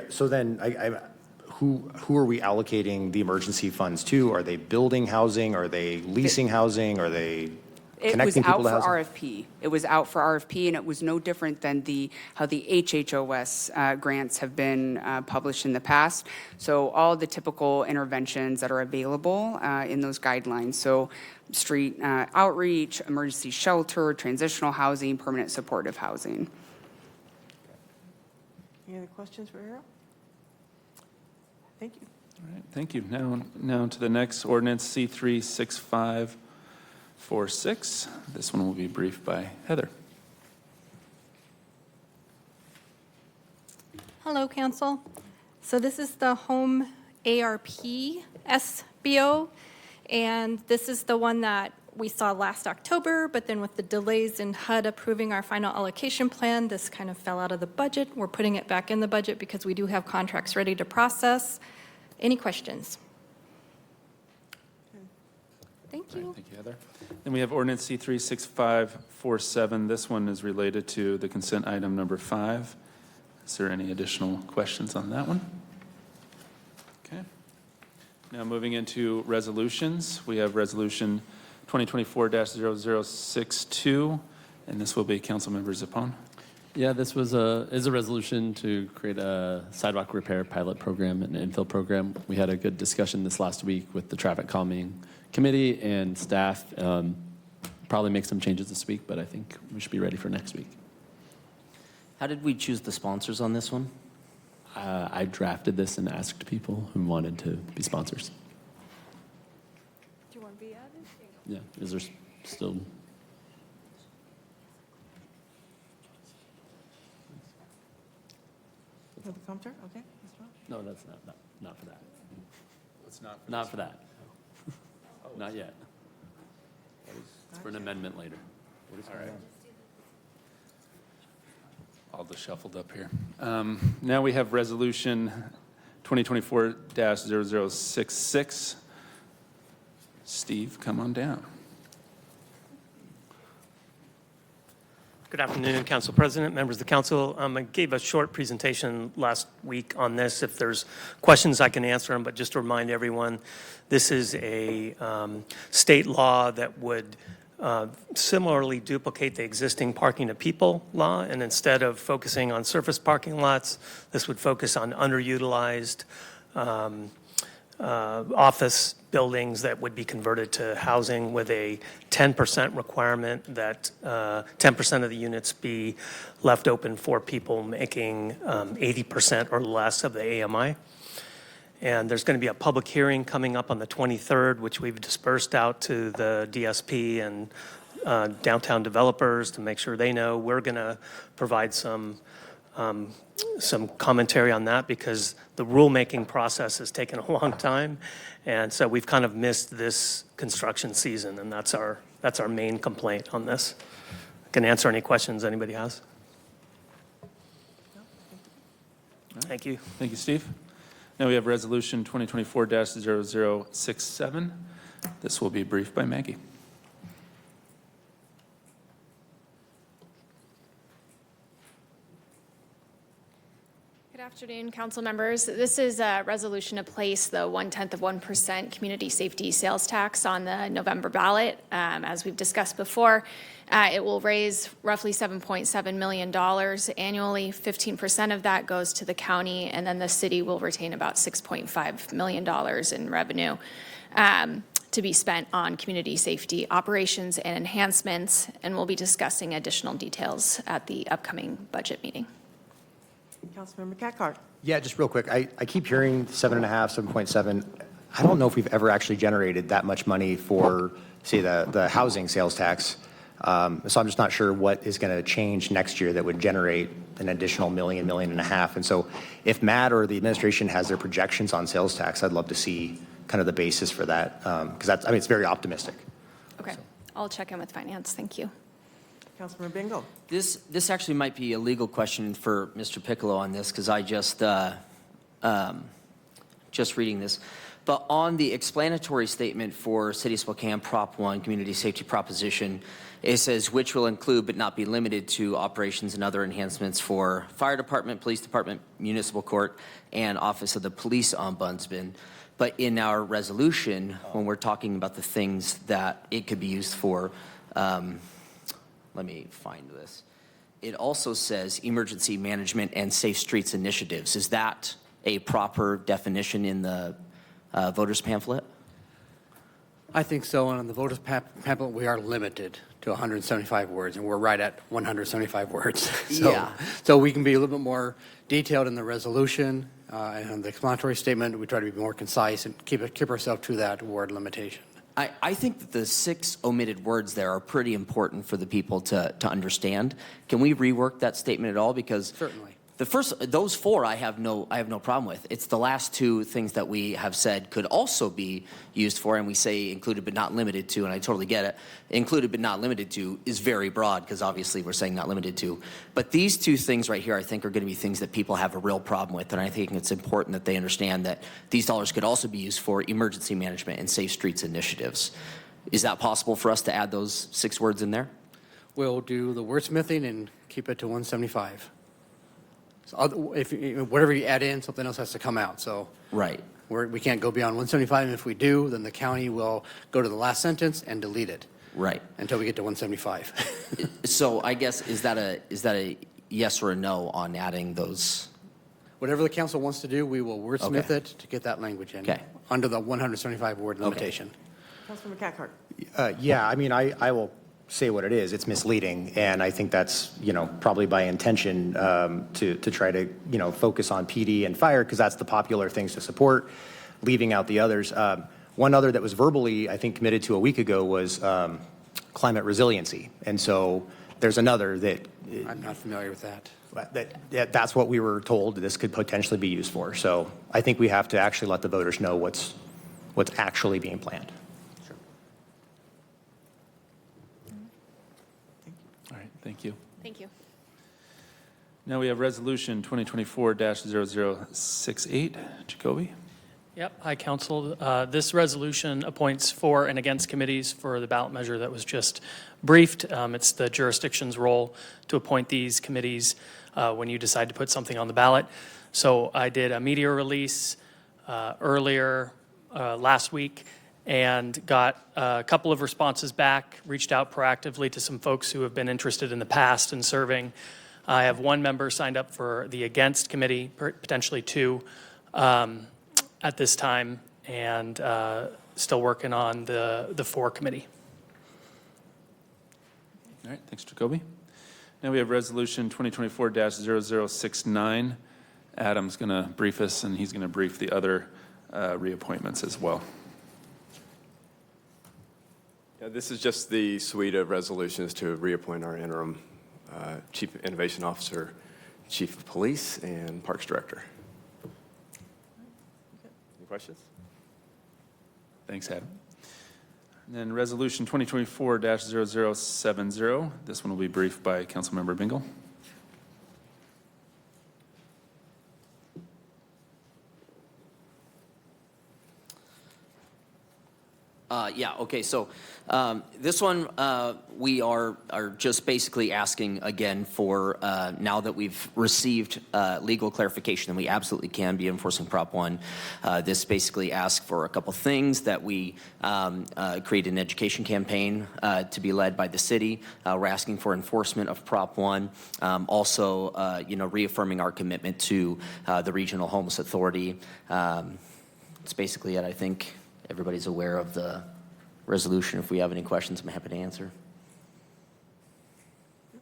So then, who are we allocating the emergency funds to? Are they building housing? Are they leasing housing? Are they connecting people to housing? It was out for RFP. It was out for RFP, and it was no different than how the HHOS grants have been published in the past. So all the typical interventions that are available in those guidelines. So street outreach, emergency shelter, transitional housing, permanent supportive housing. Any other questions for Ariel? Thank you. All right, thank you. Now to the next ordinance, C36546. This one will be briefed by Heather. Hello, Council. So this is the Home ARP SBO, and this is the one that we saw last October, but then with the delays in HUD approving our final allocation plan, this kind of fell out of the budget. We're putting it back in the budget because we do have contracts ready to process. Any questions? Thank you. Right, thank you, Heather. Then we have ordinance C36547. This one is related to the consent item number 5. Is there any additional questions on that one? Okay. Now moving into resolutions, we have resolution 2024-0062, and this will be Councilmember Zepon. Yeah, this is a resolution to create a sidewalk repair pilot program and infill program. We had a good discussion this last week with the traffic calming committee and staff. Probably make some changes this week, but I think we should be ready for next week. How did we choose the sponsors on this one? I drafted this and asked people who wanted to be sponsors. Do you want to be added? Yeah, is there still? For the Compter? Okay. That's fine. No, that's not for that. It's not. Not for that. Not yet. It's for an amendment later. All right. All just shuffled up here. Now we have Resolution 2024-0066. Steve, come on down. Good afternoon, Council President, members of the council. I gave a short presentation last week on this. If there's questions, I can answer them, but just to remind everyone, this is a state law that would similarly duplicate the existing parking to people law, and instead of focusing on surface parking lots, this would focus on underutilized office buildings that would be converted to housing with a 10% requirement that 10% of the units be left open for people making 80% or less of the AMI. And there's going to be a public hearing coming up on the 23rd, which we've dispersed out to the DSP and downtown developers to make sure they know. We're going to provide some commentary on that because the rulemaking process has taken a long time. And so we've kind of missed this construction season, and that's our main complaint on this. I can answer any questions anybody has. Thank you. Thank you, Steve. Now we have Resolution 2024-0067. This will be briefed by Maggie. Good afternoon, council members. This is a resolution to place the 0.1% community safety sales tax on the November ballot. As we've discussed before, it will raise roughly $7.7 million annually. 15% of that goes to the county, and then the city will retain about $6.5 million in revenue to be spent on community safety operations and enhancements, and we'll be discussing additional details at the upcoming budget meeting. Councilmember Cathcart. Yeah, just real quick. I keep hearing 7.5, 7.7. I don't know if we've ever actually generated that much money for, say, the housing sales tax. So I'm just not sure what is going to change next year that would generate an additional $1.5 million. And so if Matt or the administration has their projections on sales tax, I'd love to see kind of the basis for that, because that's, I mean, it's very optimistic. Okay, I'll check in with finance. Thank you. Councilmember Bingo. This actually might be a legal question for Mr. Piccolo on this, because I just reading this. But on the explanatory statement for City of Spokane Prop 1 Community Safety Proposition, it says, which will include but not be limited to operations and other enhancements for fire department, police department, municipal court, and office of the police ombudsman. But in our resolution, when we're talking about the things that it could be used for, let me find this. It also says emergency management and safe streets initiatives. Is that a proper definition in the voters pamphlet? I think so. And on the voters pamphlet, we are limited to 175 words, and we're right at 175 words. So we can be a little bit more detailed in the resolution and on the explanatory statement. We try to be more concise and keep ourselves to that word limitation. I think that the 6 omitted words there are pretty important for the people to understand. Can we rework that statement at all? Because certainly those 4 I have no problem with. It's the last 2 things that we have said could also be used for, and we say included but not limited to, and I totally get it. Included but not limited to is very broad because obviously we're saying not limited to. But these 2 things right here I think are going to be things that people have a real problem with, and I think it's important that they understand that these dollars could also be used for emergency management and safe streets initiatives. Is that possible for us to add those 6 words in there? We'll do the wordsmithing and keep it to 175. So whatever you add in, something else has to come out. So right, we can't go beyond 175. And if we do, then the county will go to the last sentence and delete it. Right. Until we get to 175. So I guess is that a yes or a no on adding those? Whatever the council wants to do, we will wordsmith it to get that language in. Okay. Under the 175 word limitation. Councilmember Cathcart. Yeah, I mean, I will say what it is. It's misleading, and I think that's, probably by intention to try to, focus on PD and fire because that's the popular things to support, leaving out the others. One other that was verbally, I think, committed to a week ago was climate resiliency, and so there's another that. I'm not familiar with that. That's what we were told this could potentially be used for. So I think we have to actually let the voters know what's actually being planned. Thank you. Thank you. Now we have Resolution 2024-0068. Jacoby? Yep, hi, council. This resolution appoints for and against committees for the ballot measure that was just briefed. It's the jurisdiction's role to appoint these committees when you decide to put something on the ballot. So I did a media release earlier last week and got a couple of responses back, reached out proactively to some folks who have been interested in the past in serving. I have one member signed up for the against committee, potentially two at this time, and still working on the for committee. All right, thanks, Jacoby. Now we have Resolution 2024-0069. Adam's going to brief us, and he's going to brief the other reappointments as well. Yeah, this is just the suite of resolutions to reappoint our interim Chief Innovation Officer, Chief of Police, and Parks Director. Any questions? Thanks, Adam. And then Resolution 2024-0070. This one will be briefed by Councilmember Bingle. Okay, so this one, we are just basically asking again for, now that we've received legal clarification, and we absolutely can be enforcing Prop 1, this basically asks for a couple things, that we create an education campaign to be led by the city. We're asking for enforcement of Prop 1, also, reaffirming our commitment to the Regional Homeless Authority. It's basically it. I think everybody's aware of the resolution. If we have any questions, I'm happy to answer. All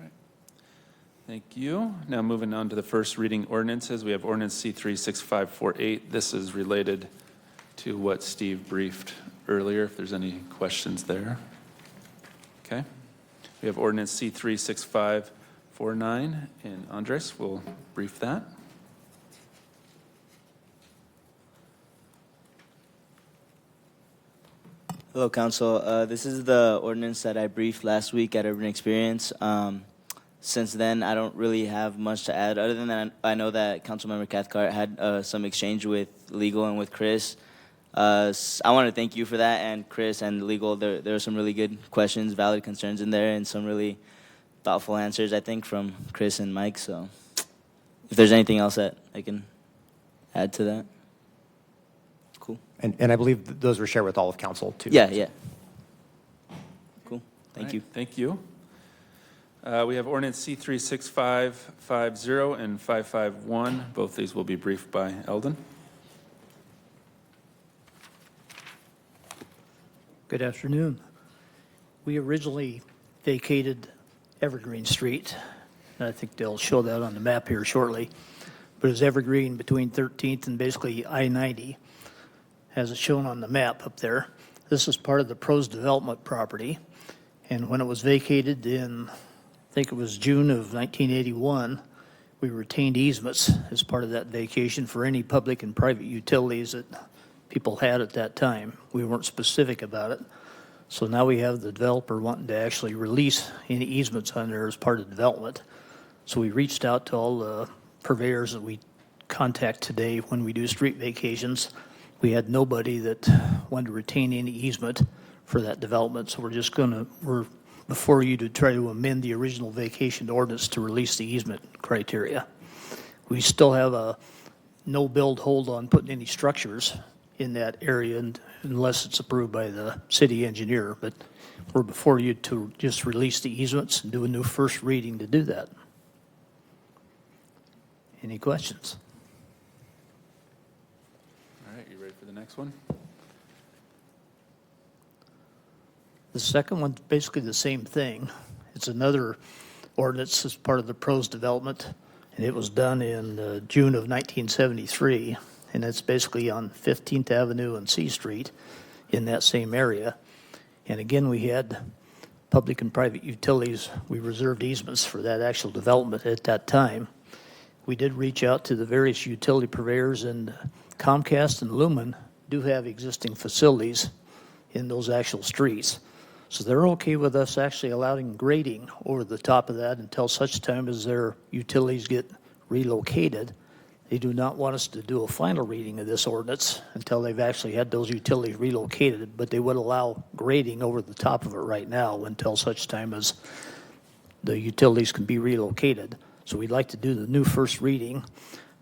right. Thank you. Now moving on to the first reading ordinances. We have Ordinance C36548. This is related to what Steve briefed earlier, if there's any questions there. Okay. We have Ordinance C36549, and Andres will brief that. Hello, Council. This is the ordinance that I briefed last week at Urban Experience. Since then, I don't really have much to add, other than that I know that Councilmember Cathcart had some exchange with legal and with Chris. I want to thank you for that, and Chris and legal. There were some really good questions, valid concerns in there, and some really thoughtful answers, I think, from Chris and Mike. So if there's anything else that I can add to that. And I believe those were shared with all of council, too. Yeah, yeah. Cool. Thank you. Thank you. We have Ordinance C36550 and 551. Both these will be briefed by Eldon. Good afternoon. We originally vacated Evergreen Street, and I think they'll show that on the map here shortly. But it's Evergreen between 13th and basically I-90. As it's shown on the map up there. This is part of the Pros Development property. And when it was vacated in, I think it was June of 1981, we retained easements as part of that vacation for any public and private utilities that people had at that time. We weren't specific about it. So now we have the developer wanting to actually release any easements on there as part of development. So we reached out to all the purveyors that we contact today when we do street vacations. We had nobody that wanted to retain any easement for that development, so we're before you to try to amend the original vacation ordinance to release the easement criteria. We still have a no build hold on putting any structures in that area unless it's approved by the city engineer, but we're before you to just release the easements and do a new first reading to do that. Any questions? Next one. The second one's basically the same thing. It's another ordinance as part of the Pros Development, and it was done in June of 1973, and it's basically on 15th Avenue and C Street in that same area. And again, we had public and private utilities. We reserved easements for that actual development at that time. We did reach out to the various utility purveyors, and Comcast and Lumen do have existing facilities in those actual streets. So they're okay with us actually allowing grading over the top of that until such time as their utilities get relocated. They do not want us to do a final reading of this ordinance until they've actually had those utilities relocated, but they would allow grading over the top of it right now until such time as the utilities can be relocated. So we'd like to do the new first reading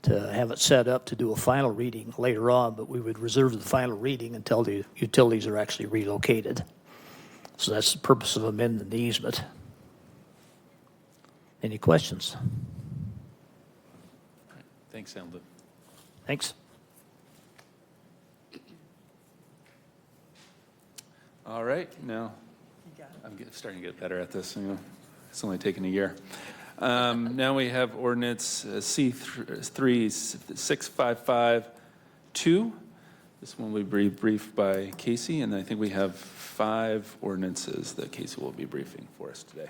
to have it set up to do a final reading later on, but we would reserve the final reading until the utilities are actually relocated. So that's the purpose of amending the easement. Any questions? Thanks, Hamlet. Thanks. All right, now starting to get better at this. It's only taken a year. Now we have ordinance C36552. This one will be briefed by Casey, and I think we have 5 ordinances that Casey will be briefing for us today.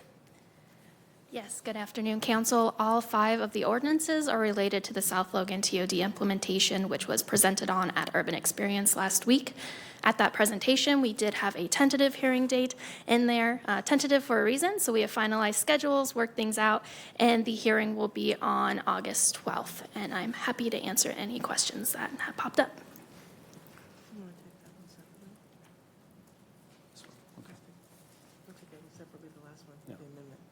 Yes, good afternoon, Council. All 5 of the ordinances are related to the South Logan TOD implementation, which was presented on at Urban Experience last week. At that presentation, we did have a tentative hearing date in there, tentative for a reason, so we have finalized schedules, worked things out, and the hearing will be on August 12th, and I'm happy to answer any questions that have popped up.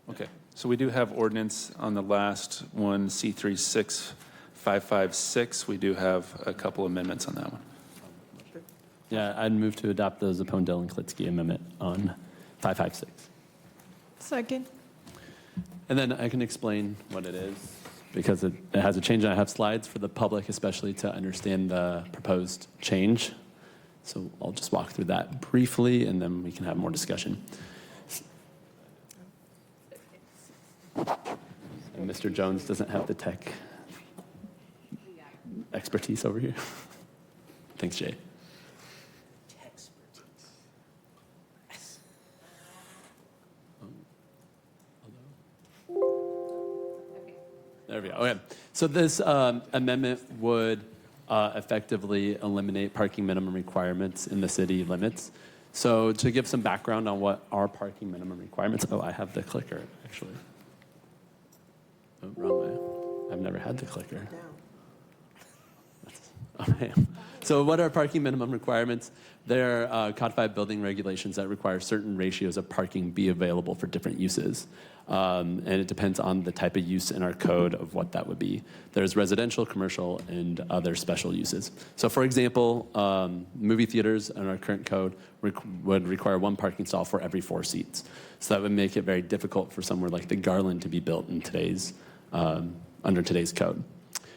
Okay, so we do have ordinance on the last one, C36556. We do have a couple amendments on that one. Yeah, I'd move to adopt the Zapone and Klitsky amendment on 556. Second. And then I can explain what it is, because it has a change, and I have slides for the public, especially to understand the proposed change. So I'll just walk through that briefly, and then we can have more discussion. And Mr. Jones doesn't have the tech expertise over here. Thanks, Jay. There we go. Okay. So this amendment would effectively eliminate parking minimum requirements in the city limits. So to give some background on what are parking minimum requirements, I have the clicker, actually. Oh, wrong way. I've never had the clicker. Okay. So what are parking minimum requirements? They're codified building regulations that require certain ratios of parking be available for different uses. And it depends on the type of use in our code of what that would be. There's residential, commercial, and other special uses. So for example, movie theaters in our current code would require 1 parking stall for every 4 seats. So that would make it very difficult for somewhere like the Garland to be built in today's, under today's code.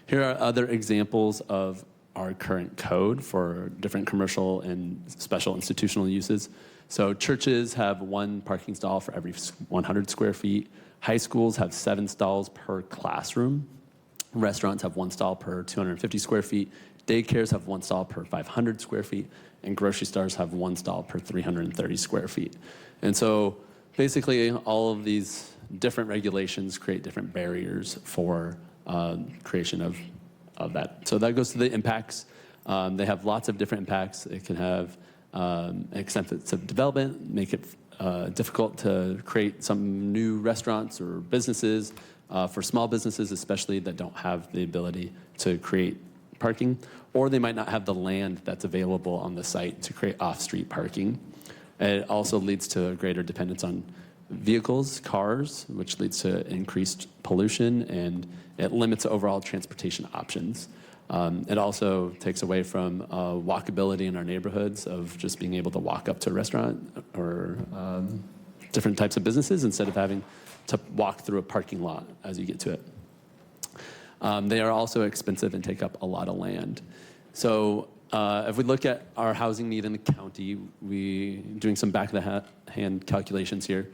Here are other examples of our current code for different commercial and special institutional uses. So churches have 1 parking stall for every 100 square feet. High schools have 7 stalls per classroom. Restaurants have 1 stall per 250 square feet. Daycares have 1 stall per 500 square feet. And grocery stores have 1 stall per 330 square feet. And so basically all of these different regulations create different barriers for creation of that. So that goes to the impacts. They have lots of different impacts. It can have extensive development, make it difficult to create some new restaurants or businesses for small businesses, especially that don't have the ability to create parking, or they might not have the land that's available on the site to create off-street parking. It also leads to a greater dependence on vehicles, cars, which leads to increased pollution, and it limits overall transportation options. It also takes away from walkability in our neighborhoods of just being able to walk up to a restaurant or different types of businesses instead of having to walk through a parking lot as you get to it. They are also expensive and take up a lot of land. So if we look at our housing need in the county, doing some back-of-the-hand calculations here,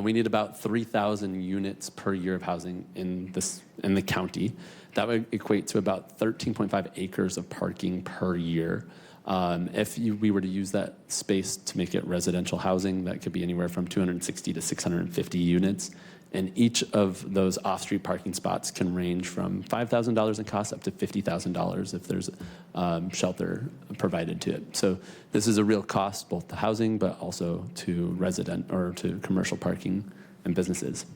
we need about 3,000 units per year of housing in the county. That would equate to about 13.5 acres of parking per year. If we were to use that space to make it residential housing, that could be anywhere from 260 to 650 units. And each of those off-street parking spots can range from $5,000 in cost up to $50,000 if there's shelter provided to it. So this is a real cost, both to housing, but also to resident or to commercial parking and businesses.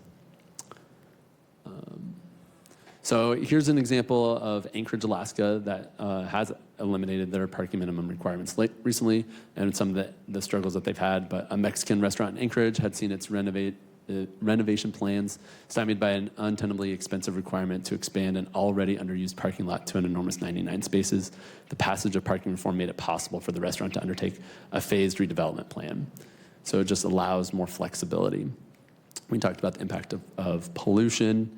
So here's an example of Anchorage, Alaska that has eliminated their parking minimum requirements recently and some of the struggles that they've had. But a Mexican restaurant in Anchorage had seen its renovation plans stymied by an untenably expensive requirement to expand an already underused parking lot to an enormous 99 spaces. The passage of parking reform made it possible for the restaurant to undertake a phased redevelopment plan. So it just allows more flexibility. We talked about the impact of pollution.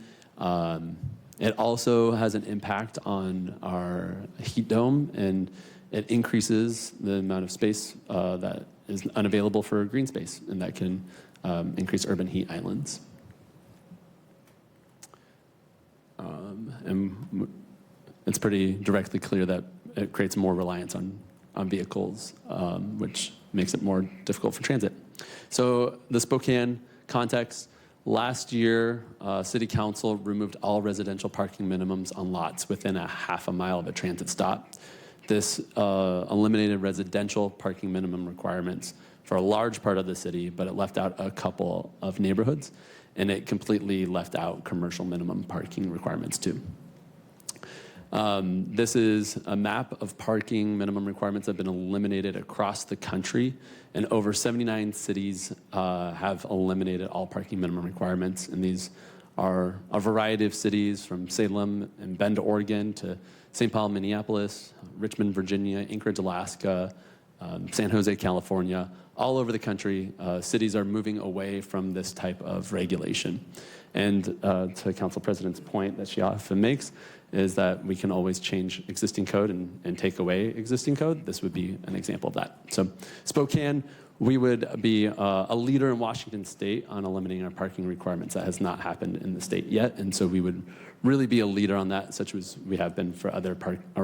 It also has an impact on our heat dome, and it increases the amount of space that is unavailable for green space, and that can increase urban heat islands. And it's pretty directly clear that it creates more reliance on vehicles, which makes it more difficult for transit. So the Spokane context, last year, City Council removed all residential parking minimums on lots within a half a mile of a transit stop. This eliminated residential parking minimum requirements for a large part of the city, but it left out a couple of neighborhoods, and it completely left out commercial minimum parking requirements too. This is a map of parking minimum requirements that have been eliminated across the country, and over 79 cities have eliminated all parking minimum requirements, and these are a variety of cities from Salem and Bend, Oregon, to St. Paul, Minneapolis, Richmond, Virginia, Anchorage, Alaska, San Jose, California. All over the country, cities are moving away from this type of regulation. And to Council President's point that she often makes is that we can always change existing code and take away existing code. This would be an example of that. So Spokane, we would be a leader in Washington State on eliminating our parking requirements. That has not happened in the state yet. And so we would really be a leader on that, such as we have been for other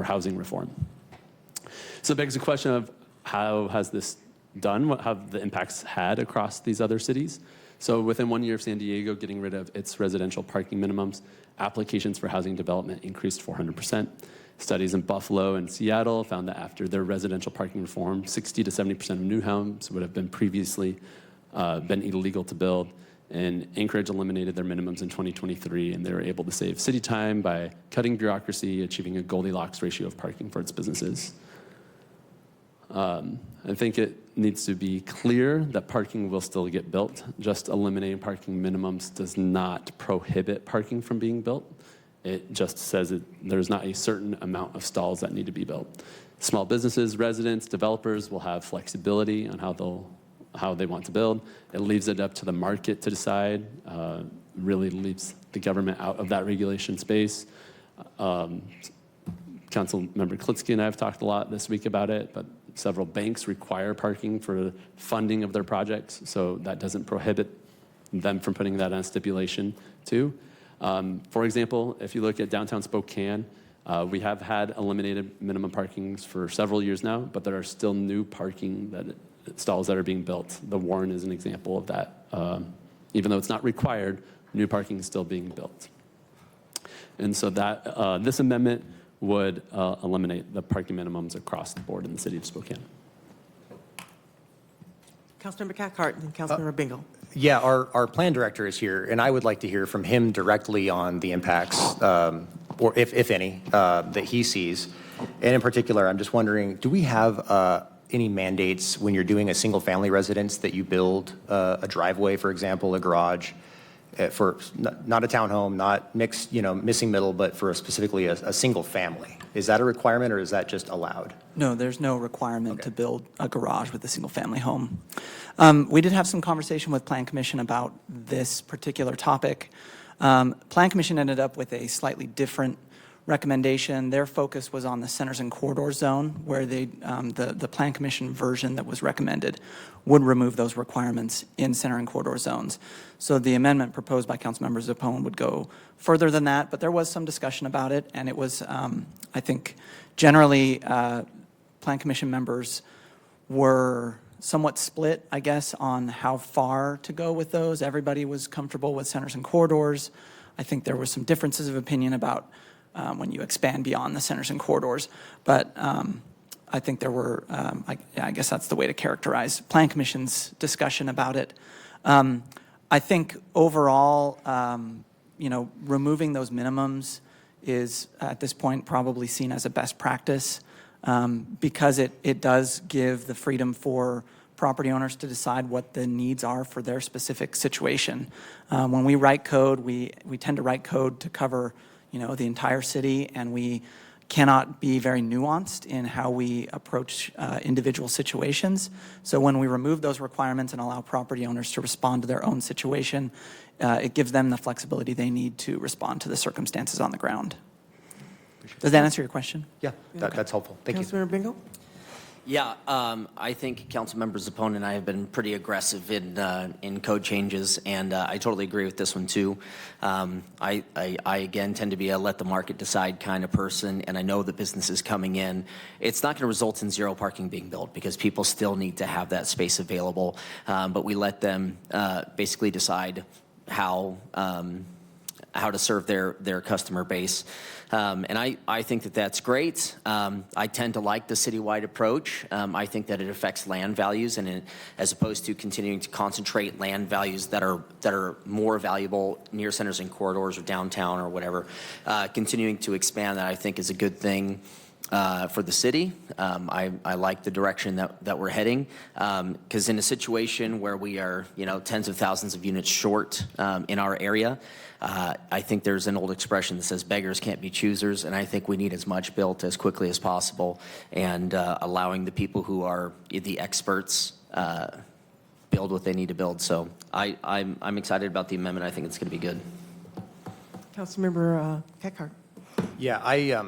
housing reform. So it begs the question of how has this done? What have the impacts had across these other cities? So within 1 year of San Diego getting rid of its residential parking minimums, applications for housing development increased 400%. Studies in Buffalo and Seattle found that after their residential parking reform, 60 to 70% of new homes would have been previously been illegal to build. And Anchorage eliminated their minimums in 2023, and they were able to save city time by cutting bureaucracy, achieving a Goldilocks ratio of parking for its businesses. I think it needs to be clear that parking will still get built. Just eliminating parking minimums does not prohibit parking from being built. It just says there's not a certain amount of stalls that need to be built. Small businesses, residents, developers will have flexibility on how they want to build. It leaves it up to the market to decide, really leaves the government out of that regulation space. Councilmember Klitsky and I have talked a lot this week about it, but several banks require parking for funding of their projects, so that doesn't prohibit them from putting that on a stipulation too. For example, if you look at downtown Spokane, we have had eliminated minimum parkings for several years now, but there are still new parking stalls that are being built. The Warren is an example of that. Even though it's not required, new parking is still being built. And so that this amendment would eliminate the parking minimums across the board in the city of Spokane. Councilmember Cathcart and Councilmember Bingle. Yeah, our plan director is here, and I would like to hear from him directly on the impacts, or if any, that he sees. And in particular, I'm just wondering, do we have any mandates when you're doing a single-family residence that you build a driveway, for example, a garage, for not a townhome, not mixed, missing middle, but for specifically a single family? Is that a requirement, or is that just allowed? No, there's no requirement to build a garage with a single-family home. We did have some conversation with Plan Commission about this particular topic. Plan Commission ended up with a slightly different recommendation. Their focus was on the centers and corridor zone, where the Plan Commission version that was recommended would remove those requirements in center and corridor zones. So the amendment proposed by Councilmember Zappone would go further than that, but there was some discussion about it, and it was, I think, generally Plan Commission members were somewhat split, I guess, on how far to go with those. Everybody was comfortable with centers and corridors. I think there were some differences of opinion about when you expand beyond the centers and corridors. But I think there were, I guess that's the way to characterize Plan Commission's discussion about it. I think overall, removing those minimums is at this point probably seen as a best practice because it does give the freedom for property owners to decide what the needs are for their specific situation. When we write code, we tend to write code to cover, the entire city, and we cannot be very nuanced in how we approach individual situations. So when we remove those requirements and allow property owners to respond to their own situation, it gives them the flexibility they need to respond to the circumstances on the ground. Does that answer your question? Yeah, that's helpful. Thank you. Councilmember Bingo? Yeah, I think Councilmember Zappone and I have been pretty aggressive in code changes, and I totally agree with this one too. I again tend to be a let the market decide kind of person, and I know the businesses coming in, it's not going to result in zero parking being built because people still need to have that space available, but we let them basically decide how to serve their customer base. And I think that that's great. I tend to like the citywide approach. I think that it affects land values, and as opposed to continuing to concentrate land values that are more valuable near centers and corridors or downtown or whatever, continuing to expand that I think is a good thing for the city. I like the direction that we're heading, because in a situation where we are, tens of thousands of units short in our area, I think there's an old expression that says beggars can't be choosers, and I think we need as much built as quickly as possible, and allowing the people who are the experts build what they need to build. So I'm excited about the amendment. I think it's going to be good. Councilmember Cathcart? Yeah,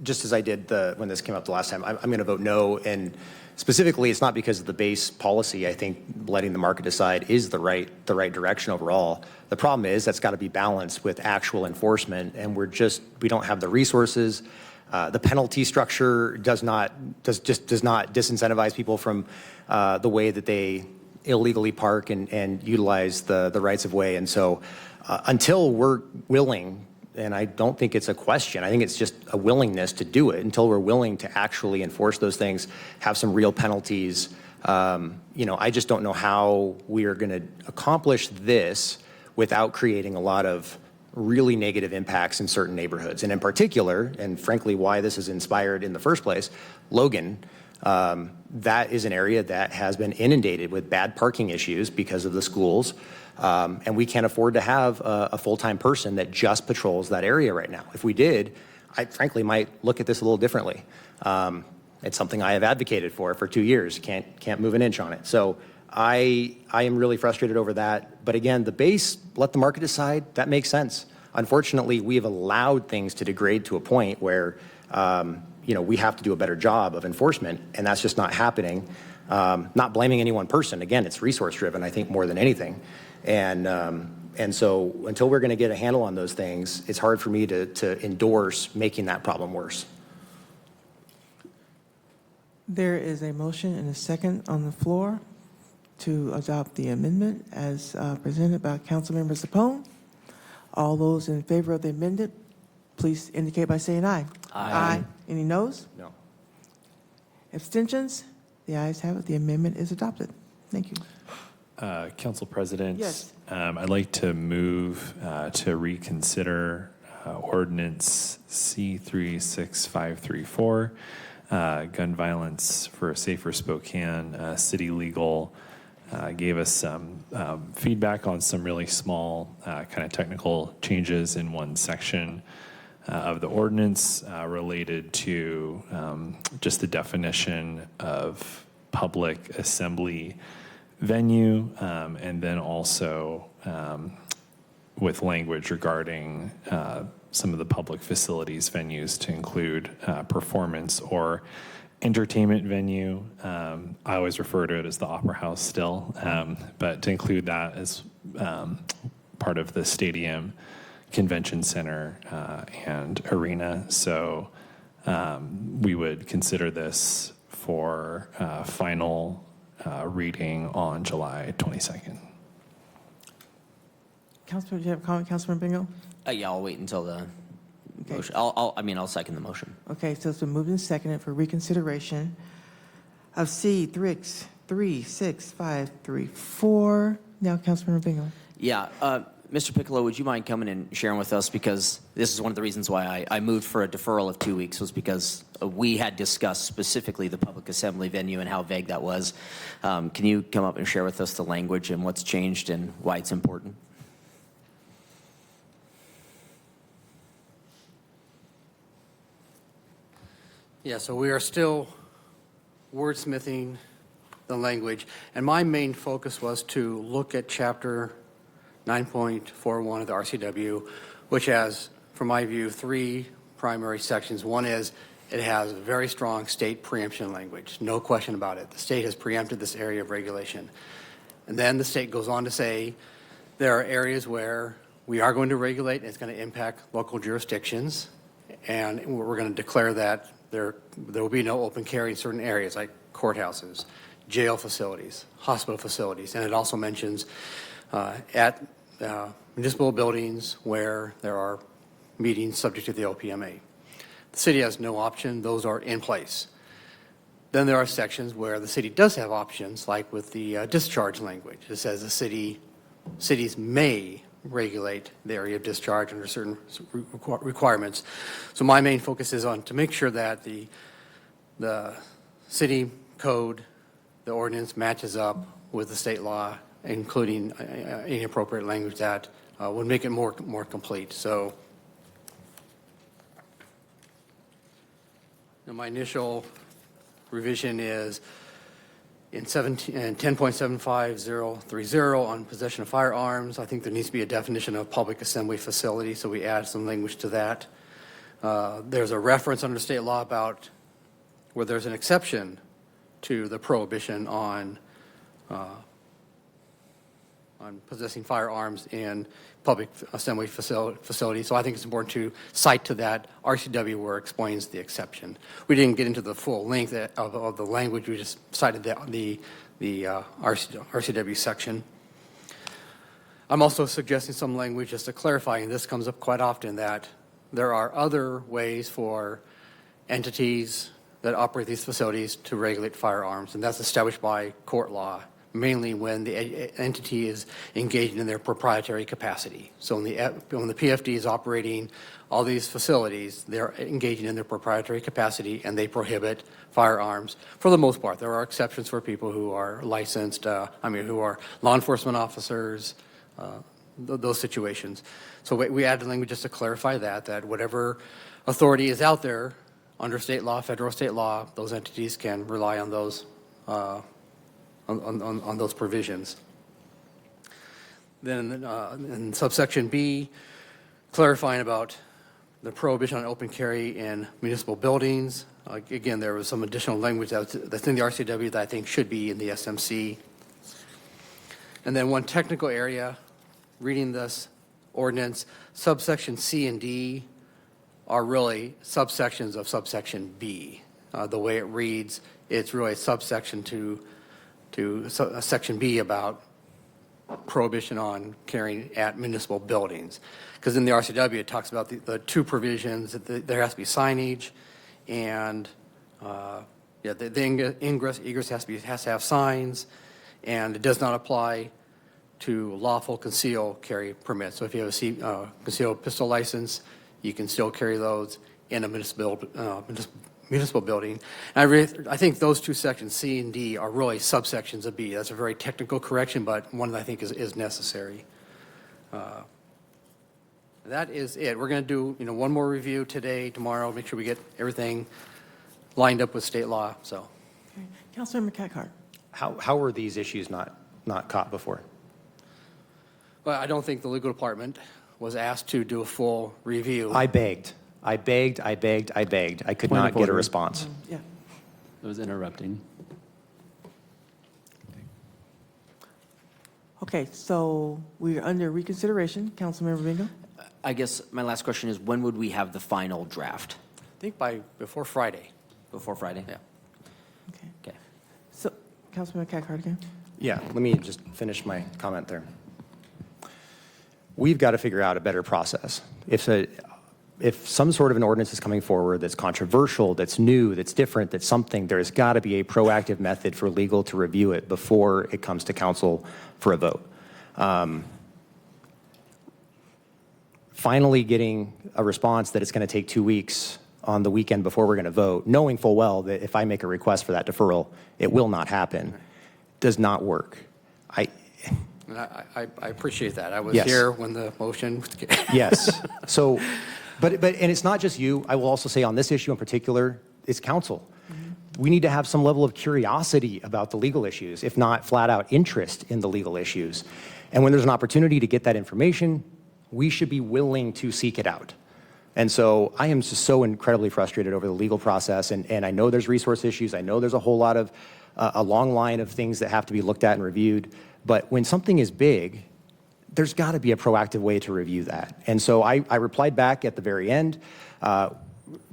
just as I did when this came up the last time, I'm going to vote no. And specifically, it's not because of the base policy. I think letting the market decide is the right direction overall. The problem is that's got to be balanced with actual enforcement, and we don't have the resources. The penalty structure does not disincentivize people from the way that they illegally park and utilize the rights of way. And so until we're willing, and I don't think it's a question, I think it's just a willingness to do it, until we're willing to actually enforce those things, have some real penalties. I just don't know how we are going to accomplish this without creating a lot of really negative impacts in certain neighborhoods. And in particular, and frankly why this is inspired in the first place, Logan, that is an area that has been inundated with bad parking issues because of the schools. And we can't afford to have a full-time person that just patrols that area right now. If we did, I frankly might look at this a little differently. It's something I have advocated for 2 years. Can't move an inch on it. So I am really frustrated over that. But again, the base, let the market decide, that makes sense. Unfortunately, we have allowed things to degrade to a point where we have to do a better job of enforcement, and that's just not happening. Not blaming any one person. Again, it's resource driven, I think, more than anything. And so until we're going to get a handle on those things, it's hard for me to endorse making that problem worse. There is a motion and a second on the floor to adopt the amendment as presented by Councilmember Zappone. All those in favor of the amendment, please indicate by saying aye. Aye. Any noes? No. Abstentions? The ayes have it. The amendment is adopted. Thank you. Council President, Yes. I'd like to move to reconsider Ordinance C36534, gun violence for a safer Spokane. City Legal gave us some feedback on some really small kind of technical changes in one section of the ordinance related to just the definition of public assembly venue, and then also with language regarding some of the public facilities venues to include performance or entertainment venue. I always refer to it as the Opera House still, but to include that as part of the stadium, convention center, and arena. So we would consider this for final reading on July 22nd. Councilman, do you have a comment, Councilman Bingo? Yeah, I'll wait until the Okay. motion. I'll second the motion. Okay, so it's been moved and seconded for reconsideration of C 36534. Now, Councilman Bingo. Yeah, Mr. Piccolo, would you mind coming and sharing with us, because this is one of the reasons why I moved for a deferral of 2 weeks, was because we had discussed specifically the public assembly venue and how vague that was. Can you come up and share with us the language and what's changed and why it's important? Yeah, so we are still wordsmithing the language, and my main focus was to look at Chapter 9.41 of the RCW, which has, from my view, three primary sections. One is it has very strong state preemption language, no question about it. The state has preempted this area of regulation. And then the state goes on to say there are areas where we are going to regulate, and it's going to impact local jurisdictions, and we're going to declare that there will be no open carry in certain areas like courthouses, jail facilities, hospital facilities, and it also mentions at municipal buildings where there are meetings subject to the OPMA. The city has no option. Those are in place. Then there are sections where the city does have options, like with the discharge language. It says the cities may regulate the area of discharge under certain requirements. So my main focus is on to make sure that the city code, the ordinance matches up with the state law, including any appropriate language that would make it more complete. So my initial revision is in 10.75030 on possession of firearms. I think there needs to be a definition of public assembly facility, so we add some language to that. There's a reference under state law about where there's an exception to the prohibition on possessing firearms in public assembly facilities. So I think it's important to cite to that RCW where it explains the exception. We didn't get into the full length of the language. We just cited the RCW section. I'm also suggesting some language just to clarify, and this comes up quite often, that there are other ways for entities that operate these facilities to regulate firearms, and that's established by court law, mainly when the entity is engaged in their proprietary capacity. So when the PFD is operating all these facilities, they're engaging in their proprietary capacity, and they prohibit firearms for the most part. There are exceptions for people who are licensed, who are law enforcement officers, those situations. So we added language just to clarify that whatever authority is out there under state law, federal state law, those entities can rely on those on those provisions. Then in subsection B, clarifying about the prohibition on open carry in municipal buildings. Again, there was some additional language that's in the RCW that I think should be in the SMC. And then one technical area, reading this ordinance, subsection C and D are really subsections of subsection B. The way it reads, it's really a subsection to section B about prohibition on carrying at municipal buildings. Because in the RCW, it talks about the two provisions, that there has to be signage, and the ingress, egress has to have signs, and it does not apply to lawful concealed carry permits. So if you have a concealed pistol license, you can still carry those in a municipal building. And I think those two sections, C and D, are really subsections of B. That's a very technical correction, but one that I think is necessary. That is it. We're going to do one more review today, tomorrow, make sure we get everything lined up with state law. So, Okay. Councilmember Cathcart. How were these issues not caught before? well, I don't think the legal department was asked to do a full review. I begged. I could Point not of get a order. response. Yeah. It was interrupting. Okay, so we're under reconsideration. Councilmember Bingo? I guess my last question is, when would we have the final draft? I think before Friday. Before Friday? Yeah. Okay. Okay. So, Councilman Cathcart again. Yeah, let me just finish my comment there. We've got to figure out a better process. If some sort of an ordinance is coming forward that's controversial, that's new, that's different, that's something, there's got to be a proactive method for legal to review it before it comes to council for a vote. Finally getting a response that it's going to take 2 weeks on the weekend before we're going to vote, knowing full well that if I make a request for that deferral, it will not happen, does not work. And I appreciate that. I was Yes. here when the motion was. Yes. So, and it's not just you. I will also say on this issue in particular, it's council. We need to have some level of curiosity about the legal issues, if not flat out interest in the legal issues. And when there's an opportunity to get that information, we should be willing to seek it out. And so I am just so incredibly frustrated over the legal process. And I know there's resource issues. I know there's a whole lot of, a long line of things that have to be looked at and reviewed. But when something is big, there's got to be a proactive way to review that. And so I replied back at the very end.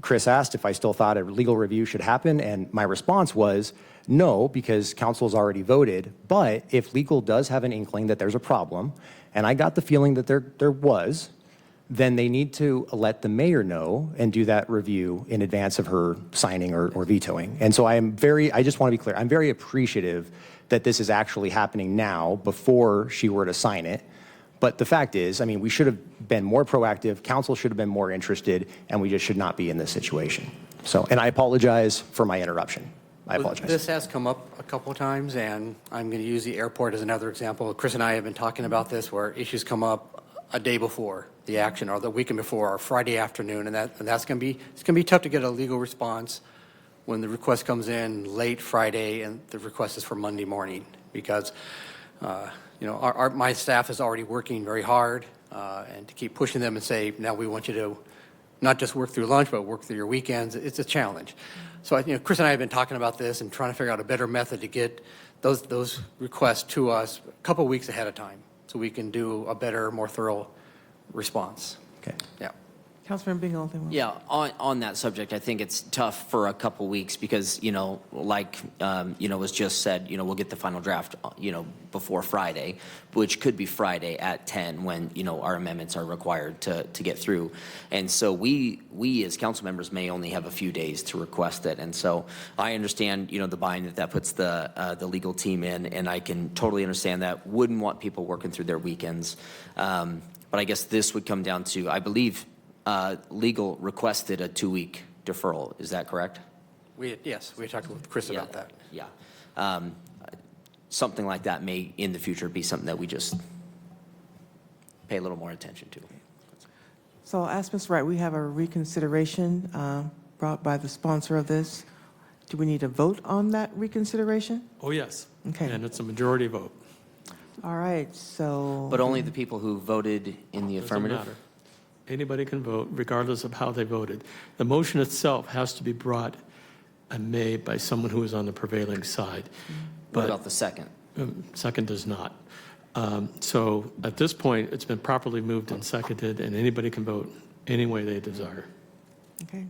Chris asked if I still thought a legal review should happen, and my response was no, because council's already voted. But if legal does have an inkling that there's a problem, and I got the feeling that there was, then they need to let the mayor know and do that review in advance of her signing or vetoing. And so I just want to be clear, I'm very appreciative that this is actually happening now before she were to sign it. But the fact is, I mean, we should have been more proactive, council should have been more interested, and we just should not be in this situation. So, and I apologize for my interruption. I apologize. This has come up a couple of times, and I'm going to use the airport as another example. Chris and I have been talking about this where issues come up a day before the action or the weekend before or Friday afternoon, and that's going to be tough to get a legal response when the request comes in late Friday and the request is for Monday morning, because my staff is already working very hard, and to keep pushing them and say, now we want you to not just work through lunch, but work through your weekends, it's a challenge. So Chris and I have been talking about this and trying to figure out a better method to get those requests to us a couple of weeks ahead of time so we can do a better, more thorough response. Okay. Yeah. Councilman Bingham. Yeah, on that subject, I think it's tough for a couple weeks because, was just said, we'll get the final draft, before Friday, which could be Friday at 10 when, our amendments are required to get through. And so we as council members may only have a few days to request it. And so I understand, the bind that puts the legal team in, and I can totally understand that. Wouldn't want people working through their weekends. But I guess this would come down to, I believe, legal requested a 2-week deferral. Is that correct? Yes, we talked with Chris about that. Yeah. Something like that may in the future be something that we just pay a little more attention to. So I'll ask Ms. Wright, we have a reconsideration brought by the sponsor of this. Do we need a vote on that reconsideration? Oh, yes. Okay. And it's a majority vote. All right, so. But only the people who voted in the Doesn't affirmative? matter. Anybody can vote, regardless of how they voted. The motion itself has to be brought and made by someone who is on the prevailing side. What about the second? Second does not. So at this point, it's been properly moved and seconded, and anybody can vote any way they desire. Okay.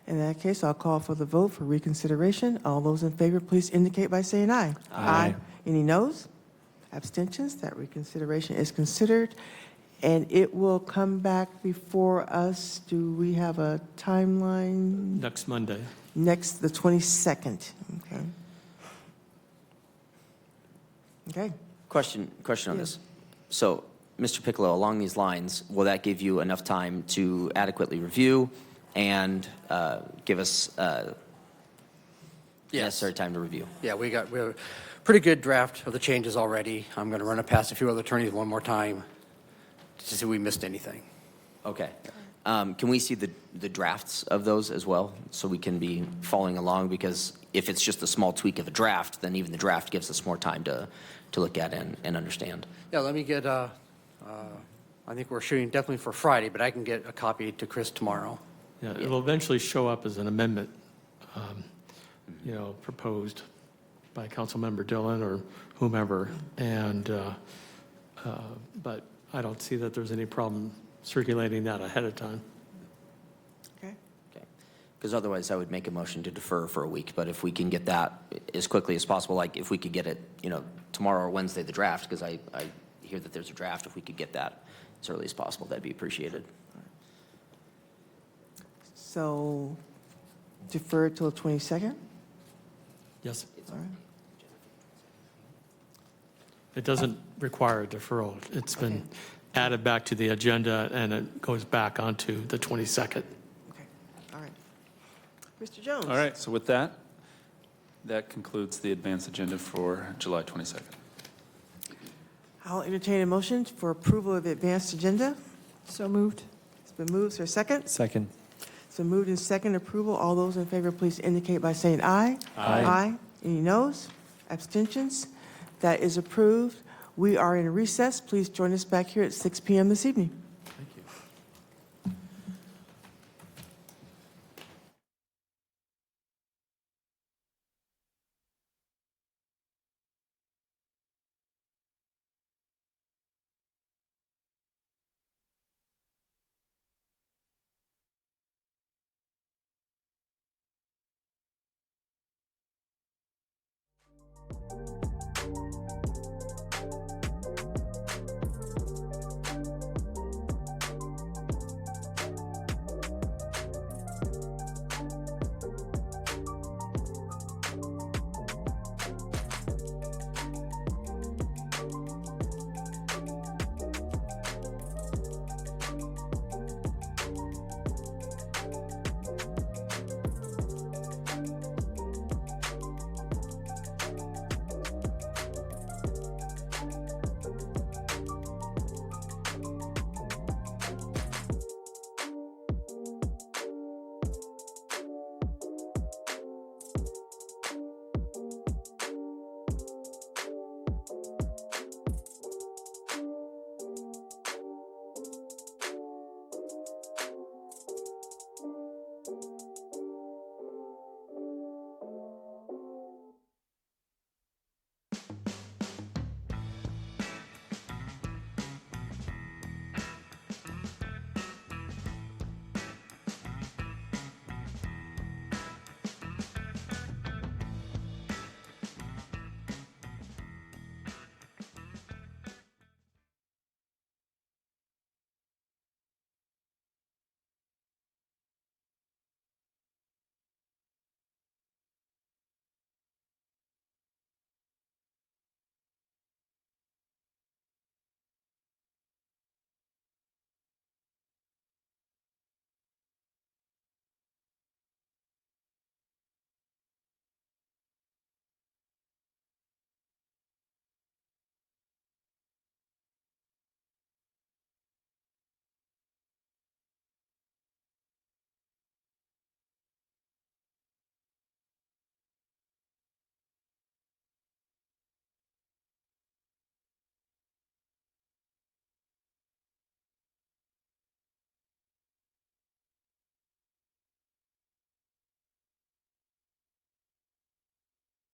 In that case, I'll call for the vote for reconsideration. All those in favor, please indicate by saying aye. Aye. Any noes? Abstentions? That reconsideration is considered, and it will come back before us. Do we have a timeline? Next Monday. Next, the 22nd. Okay. Okay. Question on this. So, Mr. Piccolo, along these lines, will that give you enough time to adequately review and give us necessary time to review? Yeah, we have a pretty good draft of the changes already. I'm going to run it past a few other attorneys one more time to see if we missed anything. Okay. Can we see the drafts of those as well, so we can be following along? Because if it's just a small tweak of a draft, then even the draft gives us more time to look at and understand. Yeah, let me get, I think we're shooting definitely for Friday, but I can get a copy to Chris tomorrow. Yeah, it'll eventually show up as an amendment, proposed by Councilmember Dillon or whomever. And, but I don't see that there's any problem circulating that ahead of time. Okay. Because otherwise, I would make a motion to defer for a week. But if we can get that as quickly as possible, like if we could get it, tomorrow or Wednesday, the draft, because I hear that there's a draft, if we could get that as early as possible, that'd be appreciated. So defer till 22nd? Yes. All right. It doesn't require a deferral. It's been added back to the agenda, and it goes back onto the 22nd. All right. Mr. Jones? All right, so with that, that concludes the advance agenda for July 22nd. I'll entertain a motion for approval of the advanced agenda. So moved. It's been moved. Is there a second? Second. So moved and second approval. All those in favor, please indicate by saying aye. Aye. Aye. Any noes? Abstentions? That is approved. We are in recess. Please join us back here at 6 p.m. this evening.